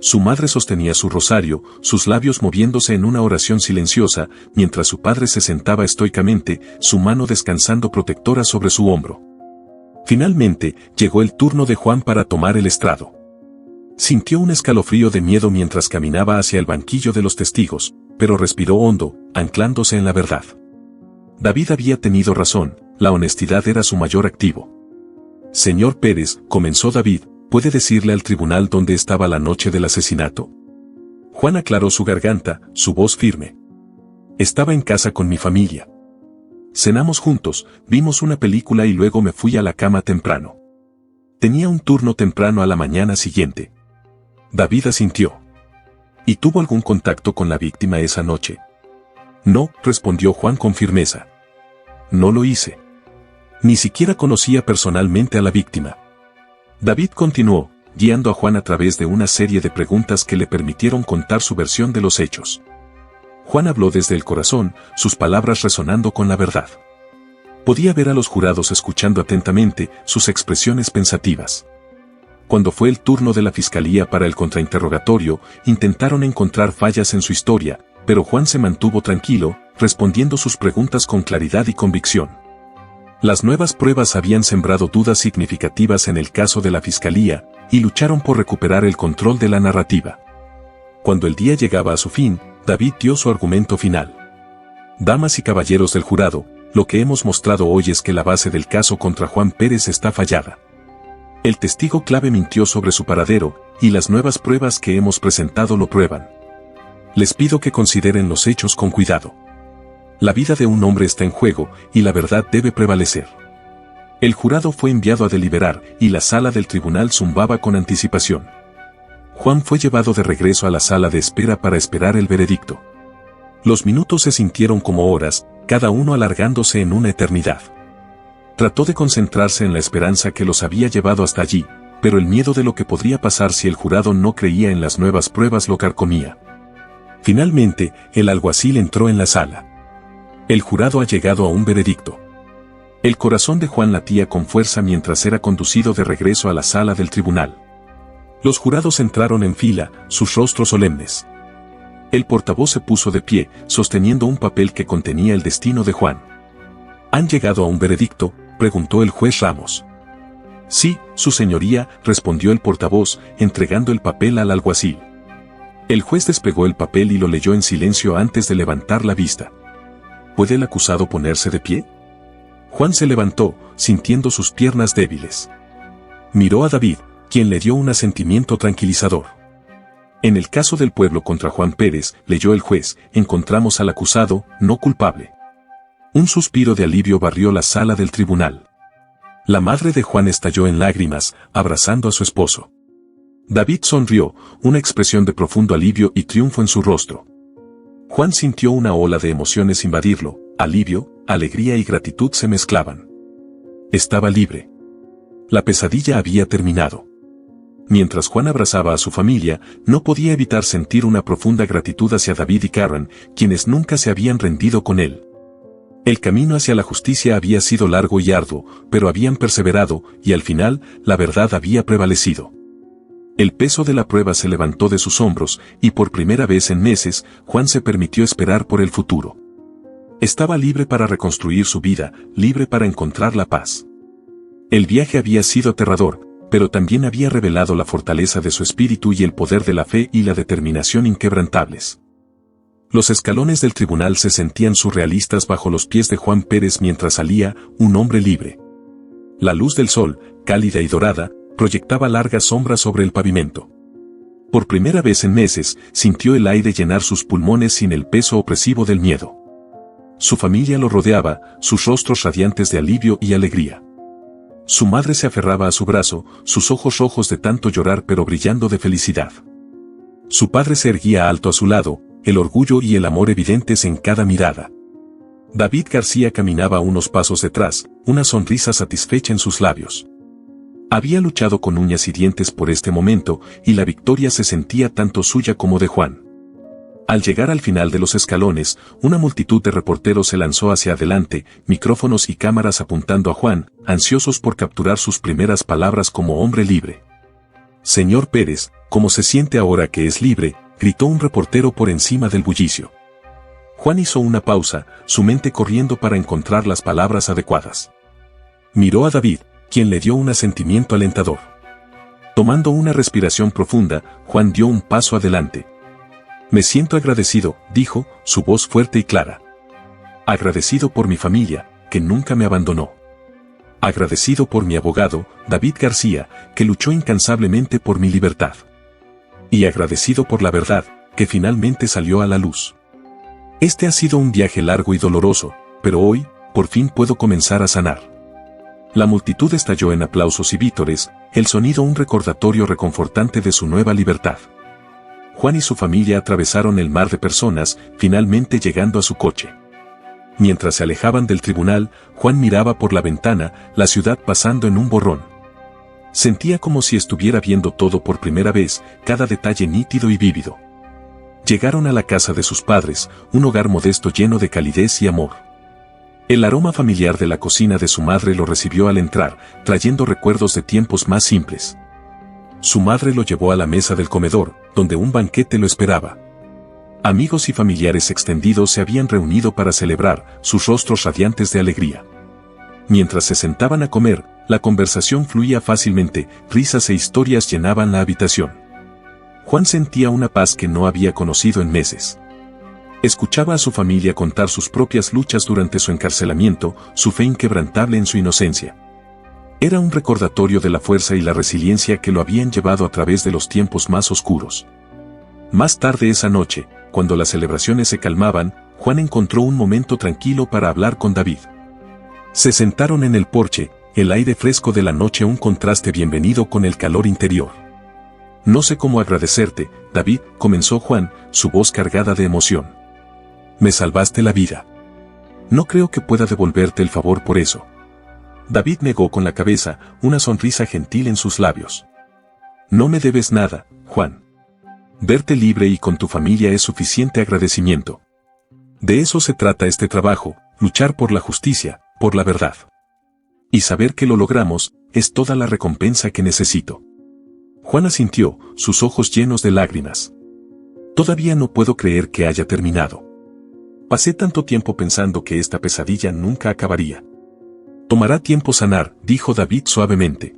[SPEAKER 1] Su madre sostenía su rosario, sus labios moviéndose en una oración silenciosa, mientras su padre se sentaba estoicamente, su mano descansando protectora sobre su hombro. Finalmente, llegó el turno de Juan para tomar el estrado. Sintió un escalofrío de miedo mientras caminaba hacia el banquillo de los testigos, pero respiró hondo, anclándose en la verdad. David había tenido razón, la honestidad era su mayor activo. Señor Pérez, comenzó David, ¿puede decirle al tribunal dónde estaba la noche del asesinato? Juan aclaró su garganta, su voz firme. Estaba en casa con mi familia. Cenamos juntos, vimos una película y luego me fui a la cama temprano. Tenía un turno temprano a la mañana siguiente. David asintió. ¿Y tuvo algún contacto con la víctima esa noche? No, respondió Juan con firmeza. No lo hice. Ni siquiera conocía personalmente a la víctima. David continuó, guiando a Juan a través de una serie de preguntas que le permitieron contar su versión de los hechos. Juan habló desde el corazón, sus palabras resonando con la verdad. Podía ver a los jurados escuchando atentamente, sus expresiones pensativas. Cuando fue el turno de la fiscalía para el contrainterrogatorio, intentaron encontrar fallas en su historia, pero Juan se mantuvo tranquilo, respondiendo sus preguntas con claridad y convicción. Las nuevas pruebas habían sembrado dudas significativas en el caso de la fiscalía, y lucharon por recuperar el control de la narrativa. Cuando el día llegaba a su fin, David dio su argumento final. Damas y caballeros del jurado, lo que hemos mostrado hoy es que la base del caso contra Juan Pérez está fallada. El testigo clave mintió sobre su paradero, y las nuevas pruebas que hemos presentado lo prueban. Les pido que consideren los hechos con cuidado. La vida de un hombre está en juego, y la verdad debe prevalecer. El jurado fue enviado a deliberar, y la sala del tribunal zumbaba con anticipación. Juan fue llevado de regreso a la sala de espera para esperar el veredicto. Los minutos se sintieron como horas, cada uno alargándose en una eternidad. Trató de concentrarse en la esperanza que los había llevado hasta allí, pero el miedo de lo que podría pasar si el jurado no creía en las nuevas pruebas lo carcomía. Finalmente, el alguacil entró en la sala. El jurado ha llegado a un veredicto. El corazón de Juan latía con fuerza mientras era conducido de regreso a la sala del tribunal. Los jurados entraron en fila, sus rostros solemnes. El portavoz se puso de pie, sosteniendo un papel que contenía el destino de Juan. ¿Han llegado a un veredicto?, preguntó el juez Ramos. Sí, su señoría, respondió el portavoz, entregando el papel al alguacil. El juez despegó el papel y lo leyó en silencio antes de levantar la vista. ¿Puede el acusado ponerse de pie? Juan se levantó, sintiendo sus piernas débiles. Miró a David, quien le dio un asentimiento tranquilizador. En el caso del pueblo contra Juan Pérez, leyó el juez, encontramos al acusado, no culpable. Un suspiro de alivio barrió la sala del tribunal. La madre de Juan estalló en lágrimas, abrazando a su esposo. David sonrió, una expresión de profundo alivio y triunfo en su rostro. Juan sintió una ola de emociones invadirlo, alivio, alegría y gratitud se mezclaban. Estaba libre. La pesadilla había terminado. Mientras Juan abrazaba a su familia, no podía evitar sentir una profunda gratitud hacia David y Karen, quienes nunca se habían rendido con él. El camino hacia la justicia había sido largo y arduo, pero habían perseverado, y al final, la verdad había prevalecido. El peso de la prueba se levantó de sus hombros, y por primera vez en meses, Juan se permitió esperar por el futuro. Estaba libre para reconstruir su vida, libre para encontrar la paz. El viaje había sido aterrador, pero también había revelado la fortaleza de su espíritu y el poder de la fe y la determinación inquebrantables. Los escalones del tribunal se sentían surrealistas bajo los pies de Juan Pérez mientras salía, un hombre libre. La luz del sol, cálida y dorada, proyectaba largas sombras sobre el pavimento. Por primera vez en meses, sintió el aire llenar sus pulmones sin el peso opresivo del miedo. Su familia lo rodeaba, sus rostros radiantes de alivio y alegría. Su madre se aferraba a su brazo, sus ojos rojos de tanto llorar pero brillando de felicidad. Su padre se erguía alto a su lado, el orgullo y el amor evidentes en cada mirada. David García caminaba unos pasos detrás, una sonrisa satisfecha en sus labios. Había luchado con uñas y dientes por este momento, y la victoria se sentía tanto suya como de Juan. Al llegar al final de los escalones, una multitud de reporteros se lanzó hacia adelante, micrófonos y cámaras apuntando a Juan, ansiosos por capturar sus primeras palabras como hombre libre. «Señor Pérez, ¿cómo se siente ahora que es libre?», gritó un reportero por encima del bullicio. Juan hizo una pausa, su mente corriendo para encontrar las palabras adecuadas. Miró a David, quien le dio un asentimiento alentador. Tomando una respiración profunda, Juan dio un paso adelante. «Me siento agradecido», dijo, su voz fuerte y clara. «Agradecido por mi familia, que nunca me abandonó. Agradecido por mi abogado, David García, que luchó incansablemente por mi libertad. Y agradecido por la verdad, que finalmente salió a la luz. Este ha sido un viaje largo y doloroso, pero hoy, por fin puedo comenzar a sanar». La multitud estalló en aplausos y vítores, el sonido un recordatorio reconfortante de su nueva libertad. Juan y su familia atravesaron el mar de personas, finalmente llegando a su coche. Mientras se alejaban del tribunal, Juan miraba por la ventana, la ciudad pasando en un borrón. Sentía como si estuviera viendo todo por primera vez, cada detalle nítido y vívido. Llegaron a la casa de sus padres, un hogar modesto lleno de calidez y amor. El aroma familiar de la cocina de su madre lo recibió al entrar, trayendo recuerdos de tiempos más simples. Su madre lo llevó a la mesa del comedor, donde un banquete lo esperaba. Amigos y familiares extendidos se habían reunido para celebrar, sus rostros radiantes de alegría. Mientras se sentaban a comer, la conversación fluía fácilmente, risas e historias llenaban la habitación. Juan sentía una paz que no había conocido en meses. Escuchaba a su familia contar sus propias luchas durante su encarcelamiento, su fe inquebrantable en su inocencia. Era un recordatorio de la fuerza y la resiliencia que lo habían llevado a través de los tiempos más oscuros. Más tarde esa noche, cuando las celebraciones se calmaban, Juan encontró un momento tranquilo para hablar con David. Se sentaron en el porche, el aire fresco de la noche un contraste bienvenido con el calor interior. «No sé cómo agradecerte, David», comenzó Juan, su voz cargada de emoción. «Me salvaste la vida. No creo que pueda devolverte el favor por eso». David negó con la cabeza, una sonrisa gentil en sus labios. «No me debes nada, Juan. Verte libre y con tu familia es suficiente agradecimiento. De eso se trata este trabajo, luchar por la justicia, por la verdad. Y saber que lo logramos, es toda la recompensa que necesito». Juan asintió, sus ojos llenos de lágrimas. «Todavía no puedo creer que haya terminado. Pasé tanto tiempo pensando que esta pesadilla nunca acabaría». «Tomará tiempo sanar», dijo David suavemente.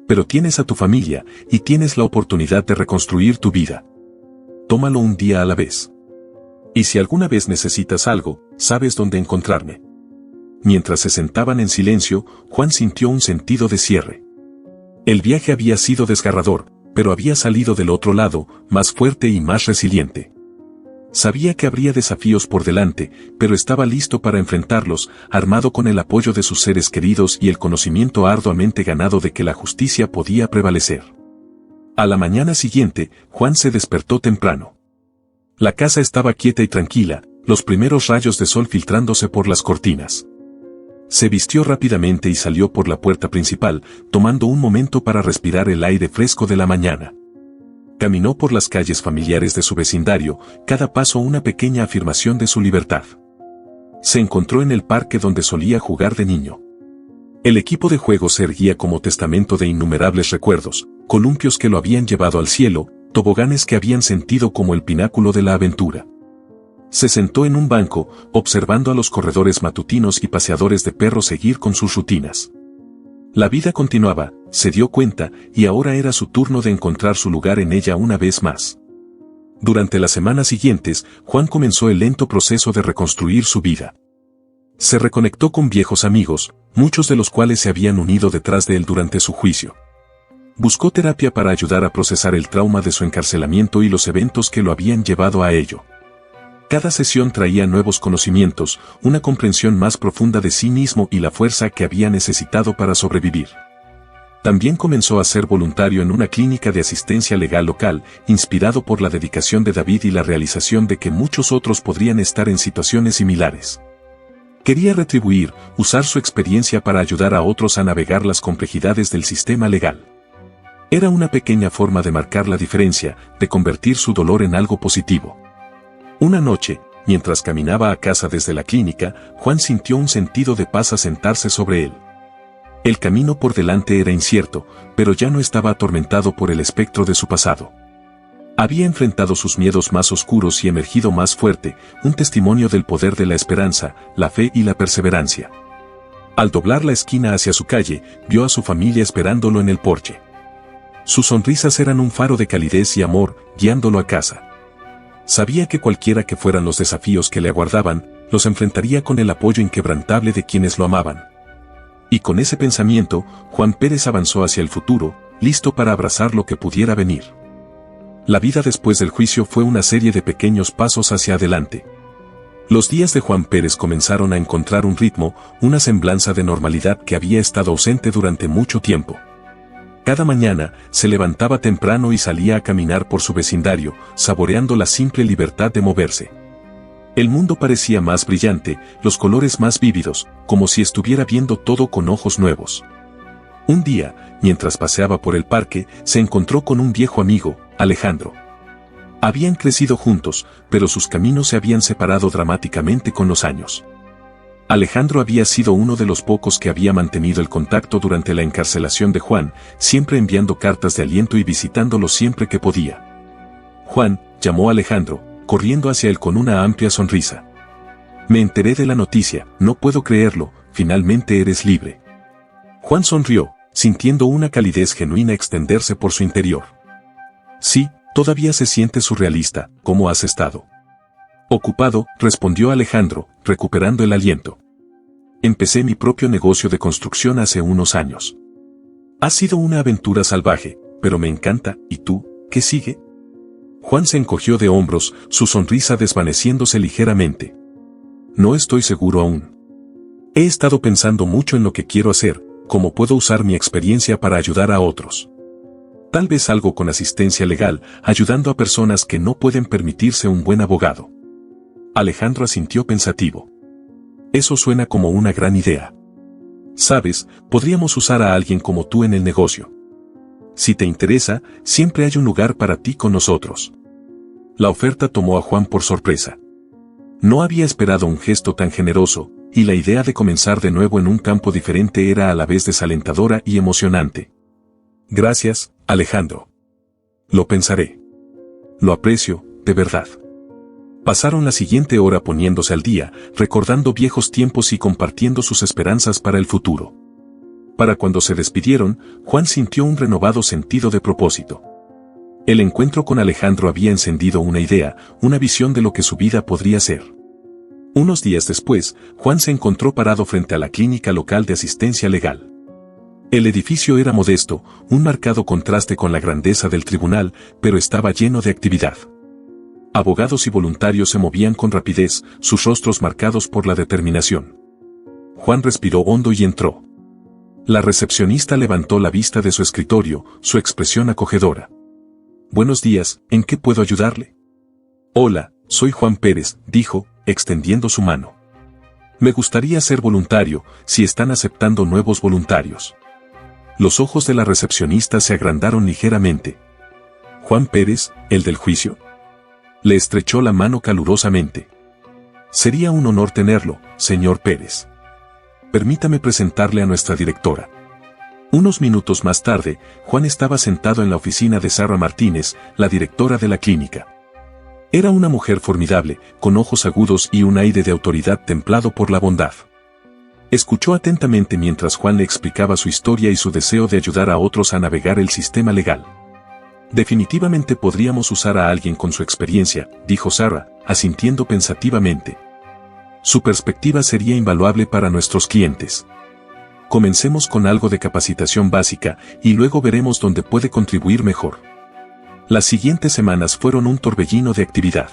[SPEAKER 1] «Pero tienes a tu familia, y tienes la oportunidad de reconstruir tu vida. Tómalo un día a la vez. Y si alguna vez necesitas algo, sabes dónde encontrarme». Mientras se sentaban en silencio, Juan sintió un sentido de cierre. El viaje había sido desgarrador, pero había salido del otro lado, más fuerte y más resiliente. Sabía que habría desafíos por delante, pero estaba listo para enfrentarlos, armado con el apoyo de sus seres queridos y el conocimiento arduamente ganado de que la justicia podía prevalecer. A la mañana siguiente, Juan se despertó temprano. La casa estaba quieta y tranquila, los primeros rayos de sol filtrándose por las cortinas. Se vistió rápidamente y salió por la puerta principal, tomando un momento para respirar el aire fresco de la mañana. Caminó por las calles familiares de su vecindario, cada paso una pequeña afirmación de su libertad. Se encontró en el parque donde solía jugar de niño. El equipo de juego se erguía como testamento de innumerables recuerdos, columpios que lo habían llevado al cielo, toboganes que habían sentido como el pináculo de la aventura. Se sentó en un banco, observando a los corredores matutinos y paseadores de perros seguir con sus rutinas. La vida continuaba, se dio cuenta, y ahora era su turno de encontrar su lugar en ella una vez más. Durante las semanas siguientes, Juan comenzó el lento proceso de reconstruir su vida. Se reconectó con viejos amigos, muchos de los cuales se habían unido detrás de él durante su juicio. Buscó terapia para ayudar a procesar el trauma de su encarcelamiento y los eventos que lo habían llevado a ello. Cada sesión traía nuevos conocimientos, una comprensión más profunda de sí mismo y la fuerza que había necesitado para sobrevivir. También comenzó a ser voluntario en una clínica de asistencia legal local, inspirado por la dedicación de David y la realización de que muchos otros podrían estar en situaciones similares. Quería retribuir, usar su experiencia para ayudar a otros a navegar las complejidades del sistema legal. Era una pequeña forma de marcar la diferencia, de convertir su dolor en algo positivo. Una noche, mientras caminaba a casa desde la clínica, Juan sintió un sentido de paz asentarse sobre él. El camino por delante era incierto, pero ya no estaba atormentado por el espectro de su pasado. Había enfrentado sus miedos más oscuros y emergido más fuerte, un testimonio del poder de la esperanza, la fe y la perseverancia. Al doblar la esquina hacia su calle, vio a su familia esperándolo en el porche. Sus sonrisas eran un faro de calidez y amor, guiándolo a casa. Sabía que cualquiera que fueran los desafíos que le aguardaban, los enfrentaría con el apoyo inquebrantable de quienes lo amaban. Y con ese pensamiento, Juan Pérez avanzó hacia el futuro, listo para abrazar lo que pudiera venir. La vida después del juicio fue una serie de pequeños pasos hacia adelante. Los días de Juan Pérez comenzaron a encontrar un ritmo, una semblanza de normalidad que había estado ausente durante mucho tiempo. Cada mañana, se levantaba temprano y salía a caminar por su vecindario, saboreando la simple libertad de moverse. El mundo parecía más brillante, los colores más vívidos, como si estuviera viendo todo con ojos nuevos. Un día, mientras paseaba por el parque, se encontró con un viejo amigo, Alejandro. Habían crecido juntos, pero sus caminos se habían separado dramáticamente con los años. Alejandro había sido uno de los pocos que había mantenido el contacto durante la encarcelación de Juan, siempre enviando cartas de aliento y visitándolo siempre que podía. Juan llamó a Alejandro, corriendo hacia él con una amplia sonrisa. Me enteré de la noticia, no puedo creerlo, finalmente eres libre. Juan sonrió, sintiendo una calidez genuina extenderse por su interior. Sí, todavía se siente surrealista, ¿cómo has estado? Ocupado, respondió Alejandro, recuperando el aliento. Empecé mi propio negocio de construcción hace unos años. Ha sido una aventura salvaje, pero me encanta, ¿y tú, qué sigue? Juan se encogió de hombros, su sonrisa desvaneciéndose ligeramente. No estoy seguro aún. He estado pensando mucho en lo que quiero hacer, cómo puedo usar mi experiencia para ayudar a otros. Tal vez algo con asistencia legal, ayudando a personas que no pueden permitirse un buen abogado. Alejandro asintió pensativo. Eso suena como una gran idea. Sabes, podríamos usar a alguien como tú en el negocio. Si te interesa, siempre hay un lugar para ti con nosotros. La oferta tomó a Juan por sorpresa. No había esperado un gesto tan generoso, y la idea de comenzar de nuevo en un campo diferente era a la vez desalentadora y emocionante. Gracias, Alejandro. Lo pensaré. Lo aprecio, de verdad. Pasaron la siguiente hora poniéndose al día, recordando viejos tiempos y compartiendo sus esperanzas para el futuro. Para cuando se despidieron, Juan sintió un renovado sentido de propósito. El encuentro con Alejandro había encendido una idea, una visión de lo que su vida podría ser. Unos días después, Juan se encontró parado frente a la clínica local de asistencia legal. El edificio era modesto, un marcado contraste con la grandeza del tribunal, pero estaba lleno de actividad. Abogados y voluntarios se movían con rapidez, sus rostros marcados por la determinación. Juan respiró hondo y entró. La recepcionista levantó la vista de su escritorio, su expresión acogedora. Buenos días, ¿en qué puedo ayudarle? Hola, soy Juan Pérez, dijo, extendiendo su mano. Me gustaría ser voluntario, si están aceptando nuevos voluntarios. Los ojos de la recepcionista se agrandaron ligeramente. Juan Pérez, el del juicio. Le estrechó la mano calurosamente. Sería un honor tenerlo, señor Pérez. Permítame presentarle a nuestra directora. Unos minutos más tarde, Juan estaba sentado en la oficina de Sara Martínez, la directora de la clínica. Era una mujer formidable, con ojos agudos y un aire de autoridad templado por la bondad. Escuchó atentamente mientras Juan le explicaba su historia y su deseo de ayudar a otros a navegar el sistema legal. Definitivamente podríamos usar a alguien con su experiencia, dijo Sarah, asintiendo pensativamente. Su perspectiva sería invaluable para nuestros clientes. Comencemos con algo de capacitación básica y luego veremos dónde puede contribuir mejor. Las siguientes semanas fueron un torbellino de actividad.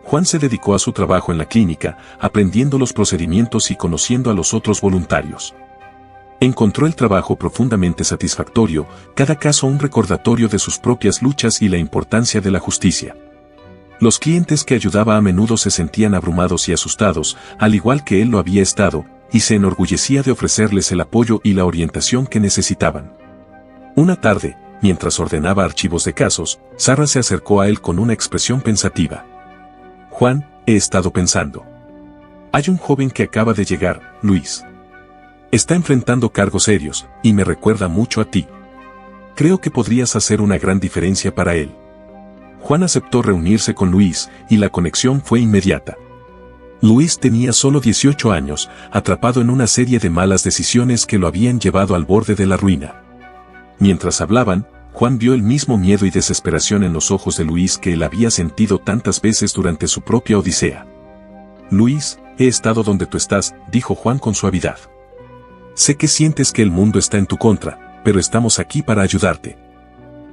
[SPEAKER 1] Juan se dedicó a su trabajo en la clínica, aprendiendo los procedimientos y conociendo a los otros voluntarios. Encontró el trabajo profundamente satisfactorio, cada caso un recordatorio de sus propias luchas y la importancia de la justicia. Los clientes que ayudaba a menudo se sentían abrumados y asustados, al igual que él lo había estado, y se enorgullecía de ofrecerles el apoyo y la orientación que necesitaban. Una tarde, mientras ordenaba archivos de casos, Sarah se acercó a él con una expresión pensativa. Juan, he estado pensando. Hay un joven que acaba de llegar, Luis. Está enfrentando cargos serios, y me recuerda mucho a ti. Creo que podrías hacer una gran diferencia para él. Juan aceptó reunirse con Luis, y la conexión fue inmediata. Luis tenía solo 18 años, atrapado en una serie de malas decisiones que lo habían llevado al borde de la ruina. Mientras hablaban, Juan vio el mismo miedo y desesperación en los ojos de Luis que él había sentido tantas veces durante su propia odisea. Luis, he estado donde tú estás, dijo Juan con suavidad. Sé que sientes que el mundo está en tu contra, pero estamos aquí para ayudarte.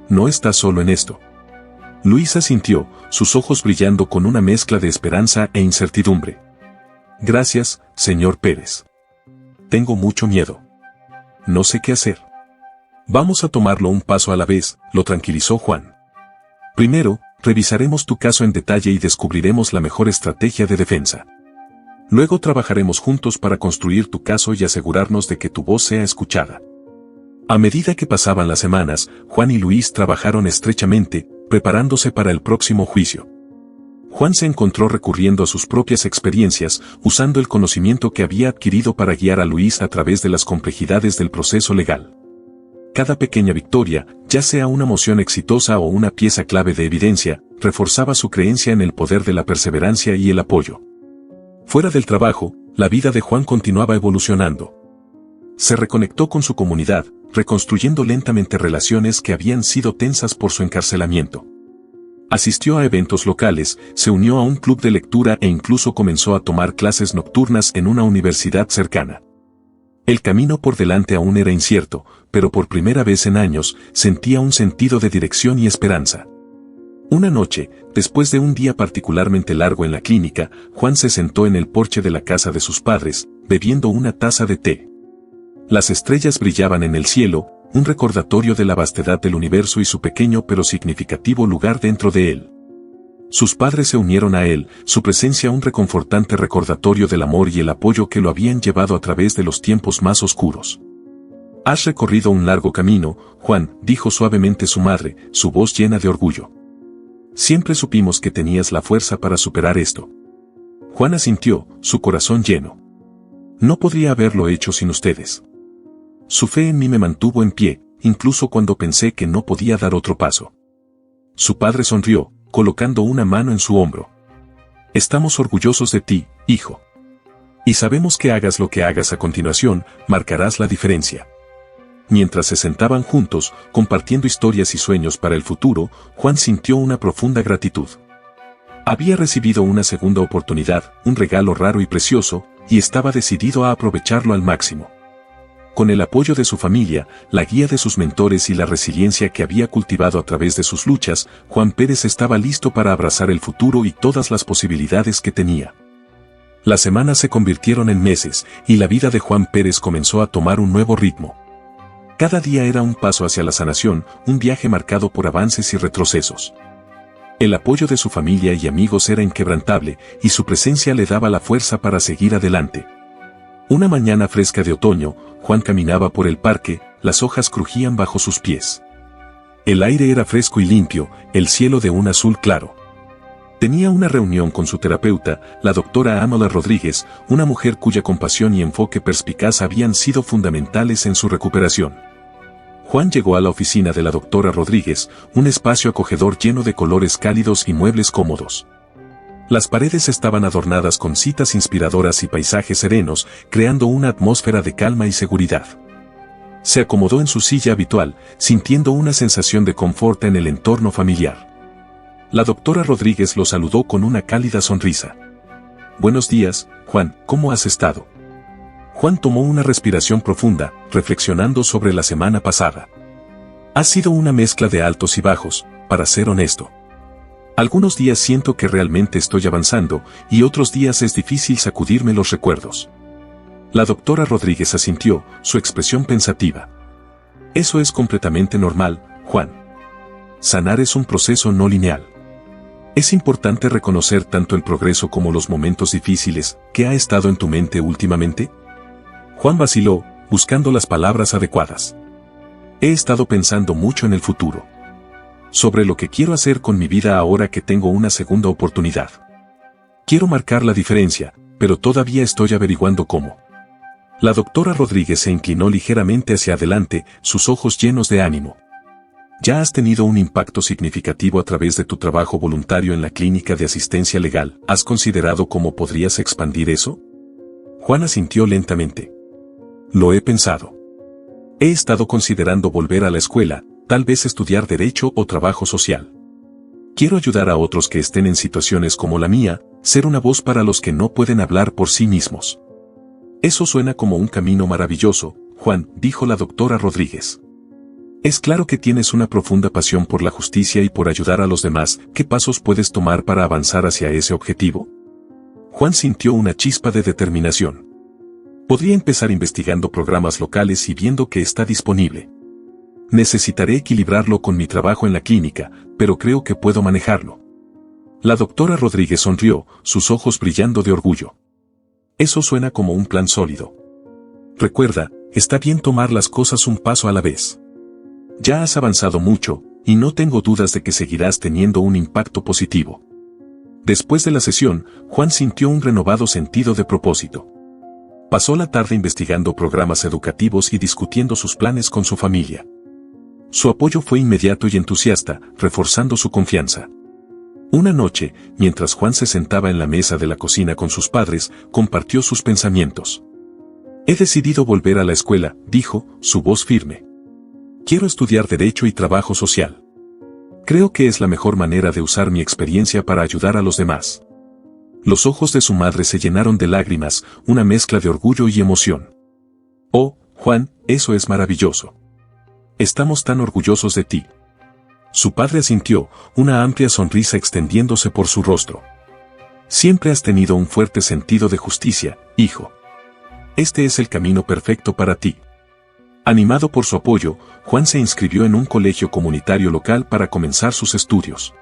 [SPEAKER 1] No estás solo en esto. Luis asintió, sus ojos brillando con una mezcla de esperanza e incertidumbre. Gracias, señor Pérez. Tengo mucho miedo. No sé qué hacer. Vamos a tomarlo un paso a la vez, lo tranquilizó Juan. Primero, revisaremos tu caso en detalle y descubriremos la mejor estrategia de defensa. Luego trabajaremos juntos para construir tu caso y asegurarnos de que tu voz sea escuchada. A medida que pasaban las semanas, Juan y Luis trabajaron estrechamente, preparándose para el próximo juicio. Juan se encontró recurriendo a sus propias experiencias, usando el conocimiento que había adquirido para guiar a Luis a través de las complejidades del proceso legal. Cada pequeña victoria, ya sea una moción exitosa o una pieza clave de evidencia, reforzaba su creencia en el poder de la perseverancia y el apoyo. Fuera del trabajo, la vida de Juan continuaba evolucionando. Se reconectó con su comunidad, reconstruyendo lentamente relaciones que habían sido tensas por su encarcelamiento. Asistió a eventos locales, se unió a un club de lectura e incluso comenzó a tomar clases nocturnas en una universidad cercana. El camino por delante aún era incierto, pero por primera vez en años, sentía un sentido de dirección y esperanza. Una noche, después de un día particularmente largo en la clínica, Juan se sentó en el porche de la casa de sus padres, bebiendo una taza de té. Las estrellas brillaban en el cielo, un recordatorio de la vastedad del universo y su pequeño pero significativo lugar dentro de él. Sus padres se unieron a él, su presencia un reconfortante recordatorio del amor y el apoyo que lo habían llevado a través de los tiempos más oscuros. Has recorrido un largo camino, Juan, dijo suavemente su madre, su voz llena de orgullo. Siempre supimos que tenías la fuerza para superar esto. Juan asintió, su corazón lleno. No podría haberlo hecho sin ustedes. Su fe en mí me mantuvo en pie, incluso cuando pensé que no podía dar otro paso. Su padre sonrió, colocando una mano en su hombro. Estamos orgullosos de ti, hijo. Y sabemos que hagas lo que hagas a continuación, marcarás la diferencia. Mientras se sentaban juntos, compartiendo historias y sueños para el futuro, Juan sintió una profunda gratitud. Había recibido una segunda oportunidad, un regalo raro y precioso, y estaba decidido a aprovecharlo al máximo. Con el apoyo de su familia, la guía de sus mentores y la resiliencia que había cultivado a través de sus luchas, Juan Pérez estaba listo para abrazar el futuro y todas las posibilidades que tenía. Las semanas se convirtieron en meses, y la vida de Juan Pérez comenzó a tomar un nuevo ritmo. Cada día era un paso hacia la sanación, un viaje marcado por avances y retrocesos. El apoyo de su familia y amigos era inquebrantable, y su presencia le daba la fuerza para seguir adelante. Una mañana fresca de otoño, Juan caminaba por el parque, las hojas crujían bajo sus pies. El aire era fresco y limpio, el cielo de un azul claro. Tenía una reunión con su terapeuta, la doctora Ámala Rodríguez, una mujer cuya compasión y enfoque perspicaz habían sido fundamentales en su recuperación. Juan llegó a la oficina de la doctora Rodríguez, un espacio acogedor lleno de colores cálidos y muebles cómodos. Las paredes estaban adornadas con citas inspiradoras y paisajes serenos, creando una atmósfera de calma y seguridad. Se acomodó en su silla habitual, sintiendo una sensación de confort en el entorno familiar. La doctora Rodríguez lo saludó con una cálida sonrisa. «Buenos días, Juan, ¿cómo has estado?» Juan tomó una respiración profunda, reflexionando sobre la semana pasada. Ha sido una mezcla de altos y bajos, para ser honesto. Algunos días siento que realmente estoy avanzando, y otros días es difícil sacudirme los recuerdos. La doctora Rodríguez asintió, su expresión pensativa. Eso es completamente normal, Juan. Sanar es un proceso no lineal. Es importante reconocer tanto el progreso como los momentos difíciles. ¿Qué ha estado en tu mente últimamente? Juan vaciló, buscando las palabras adecuadas. He estado pensando mucho en el futuro. Sobre lo que quiero hacer con mi vida ahora que tengo una segunda oportunidad. Quiero marcar la diferencia, pero todavía estoy averiguando cómo. La doctora Rodríguez se inclinó ligeramente hacia adelante, sus ojos llenos de ánimo. ¿Ya has tenido un impacto significativo a través de tu trabajo voluntario en la clínica de asistencia legal? ¿Has considerado cómo podrías expandir eso? Juan asintió lentamente. Lo he pensado. He estado considerando volver a la escuela, tal vez estudiar derecho o trabajo social. Quiero ayudar a otros que estén en situaciones como la mía, ser una voz para los que no pueden hablar por sí mismos. Eso suena como un camino maravilloso, Juan, dijo la doctora Rodríguez. Es claro que tienes una profunda pasión por la justicia y por ayudar a los demás. ¿Qué pasos puedes tomar para avanzar hacia ese objetivo? Juan sintió una chispa de determinación. Podría empezar investigando programas locales y viendo qué está disponible. Necesitaré equilibrarlo con mi trabajo en la clínica, pero creo que puedo manejarlo. La doctora Rodríguez sonrió, sus ojos brillando de orgullo. Eso suena como un plan sólido. Recuerda, está bien tomar las cosas un paso a la vez. Ya has avanzado mucho, y no tengo dudas de que seguirás teniendo un impacto positivo. Después de la sesión, Juan sintió un renovado sentido de propósito. Pasó la tarde investigando programas educativos y discutiendo sus planes con su familia. Su apoyo fue inmediato y entusiasta, reforzando su confianza. Una noche, mientras Juan se sentaba en la mesa de la cocina con sus padres, compartió sus pensamientos. He decidido volver a la escuela, dijo, su voz firme. Quiero estudiar Derecho y Trabajo Social. Creo que es la mejor manera de usar mi experiencia para ayudar a los demás. Los ojos de su madre se llenaron de lágrimas, una mezcla de orgullo y emoción. Oh, Juan, eso es maravilloso. Estamos tan orgullosos de ti. Su padre asintió, una amplia sonrisa extendiéndose por su rostro. Siempre has tenido un fuerte sentido de justicia, hijo. Este es el camino perfecto para ti. Animado por su apoyo, Juan se inscribió en un colegio comunitario local para comenzar sus estudios.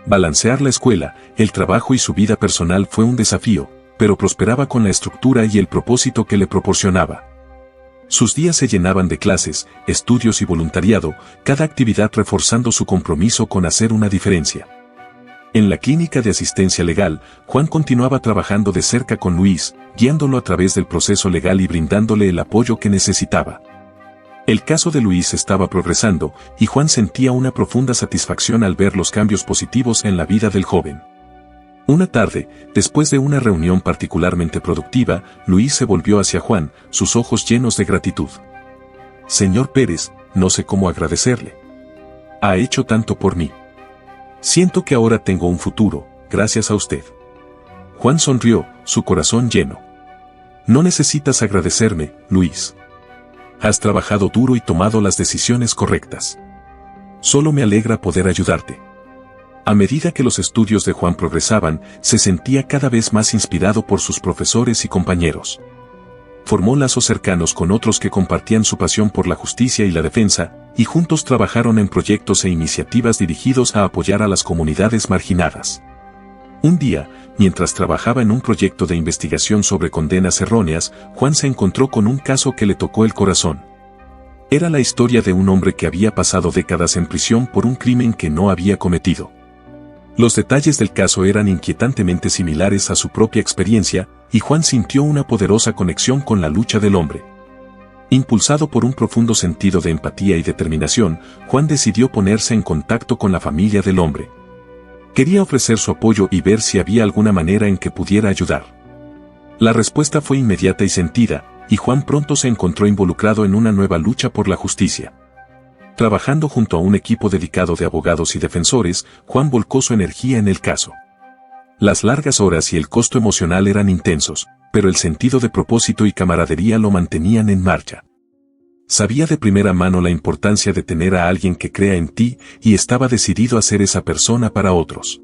[SPEAKER 1] Balancear la escuela, el trabajo y su vida personal fue un desafío, pero prosperaba con la estructura y el propósito que le proporcionaba. Sus días se llenaban de clases, estudios y voluntariado, cada actividad reforzando su compromiso con hacer una diferencia. En la clínica de asistencia legal, Juan continuaba trabajando de cerca con Luis, guiándolo a través del proceso legal y brindándole el apoyo que necesitaba. El caso de Luis estaba progresando, y Juan sentía una profunda satisfacción al ver los cambios positivos en la vida del joven. Una tarde, después de una reunión particularmente productiva, Luis se volvió hacia Juan, sus ojos llenos de gratitud. Señor Pérez, no sé cómo agradecerle. Ha hecho tanto por mí. Siento que ahora tengo un futuro, gracias a usted. Juan sonrió, su corazón lleno. No necesitas agradecerme, Luis. Has trabajado duro y tomado las decisiones correctas. Solo me alegra poder ayudarte. A medida que los estudios de Juan progresaban, se sentía cada vez más inspirado por sus profesores y compañeros. Formó lazos cercanos con otros que compartían su pasión por la justicia y la defensa, y juntos trabajaron en proyectos e iniciativas dirigidos a apoyar a las comunidades marginadas. Un día, mientras trabajaba en un proyecto de investigación sobre condenas erróneas, Juan se encontró con un caso que le tocó el corazón. Era la historia de un hombre que había pasado décadas en prisión por un crimen que no había cometido. Los detalles del caso eran inquietantemente similares a su propia experiencia, y Juan sintió una poderosa conexión con la lucha del hombre. Impulsado por un profundo sentido de empatía y determinación, Juan decidió ponerse en contacto con la familia del hombre. Quería ofrecer su apoyo y ver si había alguna manera en que pudiera ayudar. La respuesta fue inmediata y sentida, y Juan pronto se encontró involucrado en una nueva lucha por la justicia. Trabajando junto a un equipo dedicado de abogados y defensores, Juan volcó su energía en el caso. Las largas horas y el costo emocional eran intensos, pero el sentido de propósito y camaradería lo mantenían en marcha. Sabía de primera mano la importancia de tener a alguien que crea en ti y estaba decidido a ser esa persona para otros.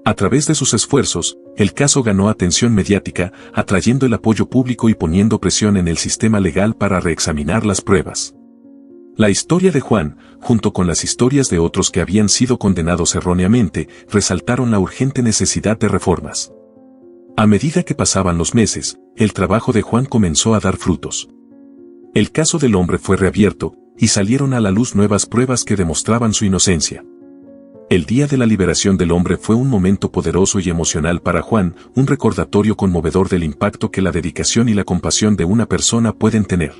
[SPEAKER 1] A través de sus esfuerzos, el caso ganó atención mediática, atrayendo el apoyo público y poniendo presión en el sistema legal para reexaminar las pruebas. La historia de Juan, junto con las historias de otros que habían sido condenados erróneamente, resaltaron la urgente necesidad de reformas. A medida que pasaban los meses, el trabajo de Juan comenzó a dar frutos. El caso del hombre fue reabierto, y salieron a la luz nuevas pruebas que demostraban su inocencia. El día de la liberación del hombre fue un momento poderoso y emocional para Juan, un recordatorio conmovedor del impacto que la dedicación y la compasión de una persona pueden tener.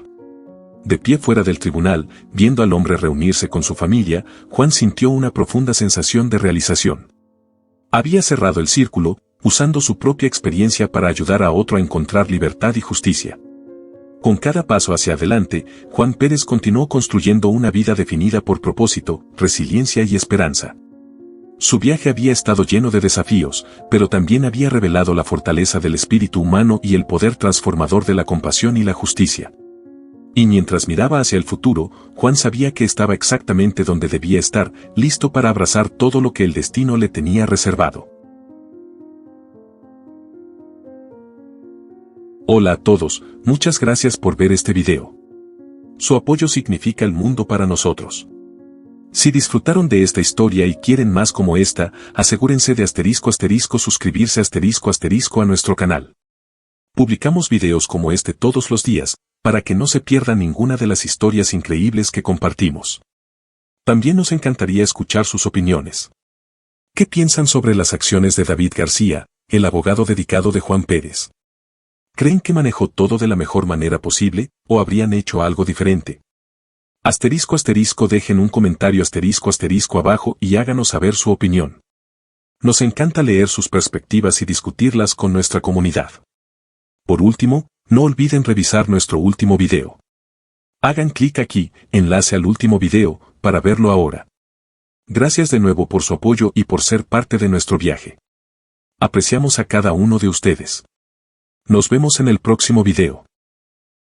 [SPEAKER 1] De pie fuera del tribunal, viendo al hombre reunirse con su familia, Juan sintió una profunda sensación de realización. Había cerrado el círculo, usando su propia experiencia para ayudar a otro a encontrar libertad y justicia. Con cada paso hacia adelante, Juan Pérez continuó construyendo una vida definida por propósito, resiliencia y esperanza. Su viaje había estado lleno de desafíos, pero también había revelado la fortaleza del espíritu humano y el poder transformador de la compasión y la justicia. Y mientras miraba hacia el futuro, Juan sabía que estaba exactamente donde debía estar, listo para abrazar todo lo que el destino le tenía reservado. Hola a todos, muchas gracias por ver este video. Su apoyo significa el mundo para nosotros. Si disfrutaron de esta historia y quieren más como esta, asegúrense de suscribirse a nuestro canal. Publicamos videos como este todos los días, para que no se pierda ninguna de las historias increíbles que compartimos. También nos encantaría escuchar sus opiniones. ¿Qué piensan sobre las acciones de David García, el abogado dedicado de Juan Pérez? ¿Creen que manejó todo de la mejor manera posible, o habrían hecho algo diferente? Dejen un comentario abajo y háganos saber su opinión. Nos encanta leer sus perspectivas y discutirlas con nuestra comunidad. Por último, no olviden revisar nuestro último video. Hagan clic aquí, enlace al último video, para verlo ahora. Gracias de nuevo por su apoyo y por ser parte de nuestro viaje. Apreciamos a cada uno de ustedes. Nos vemos en el próximo video.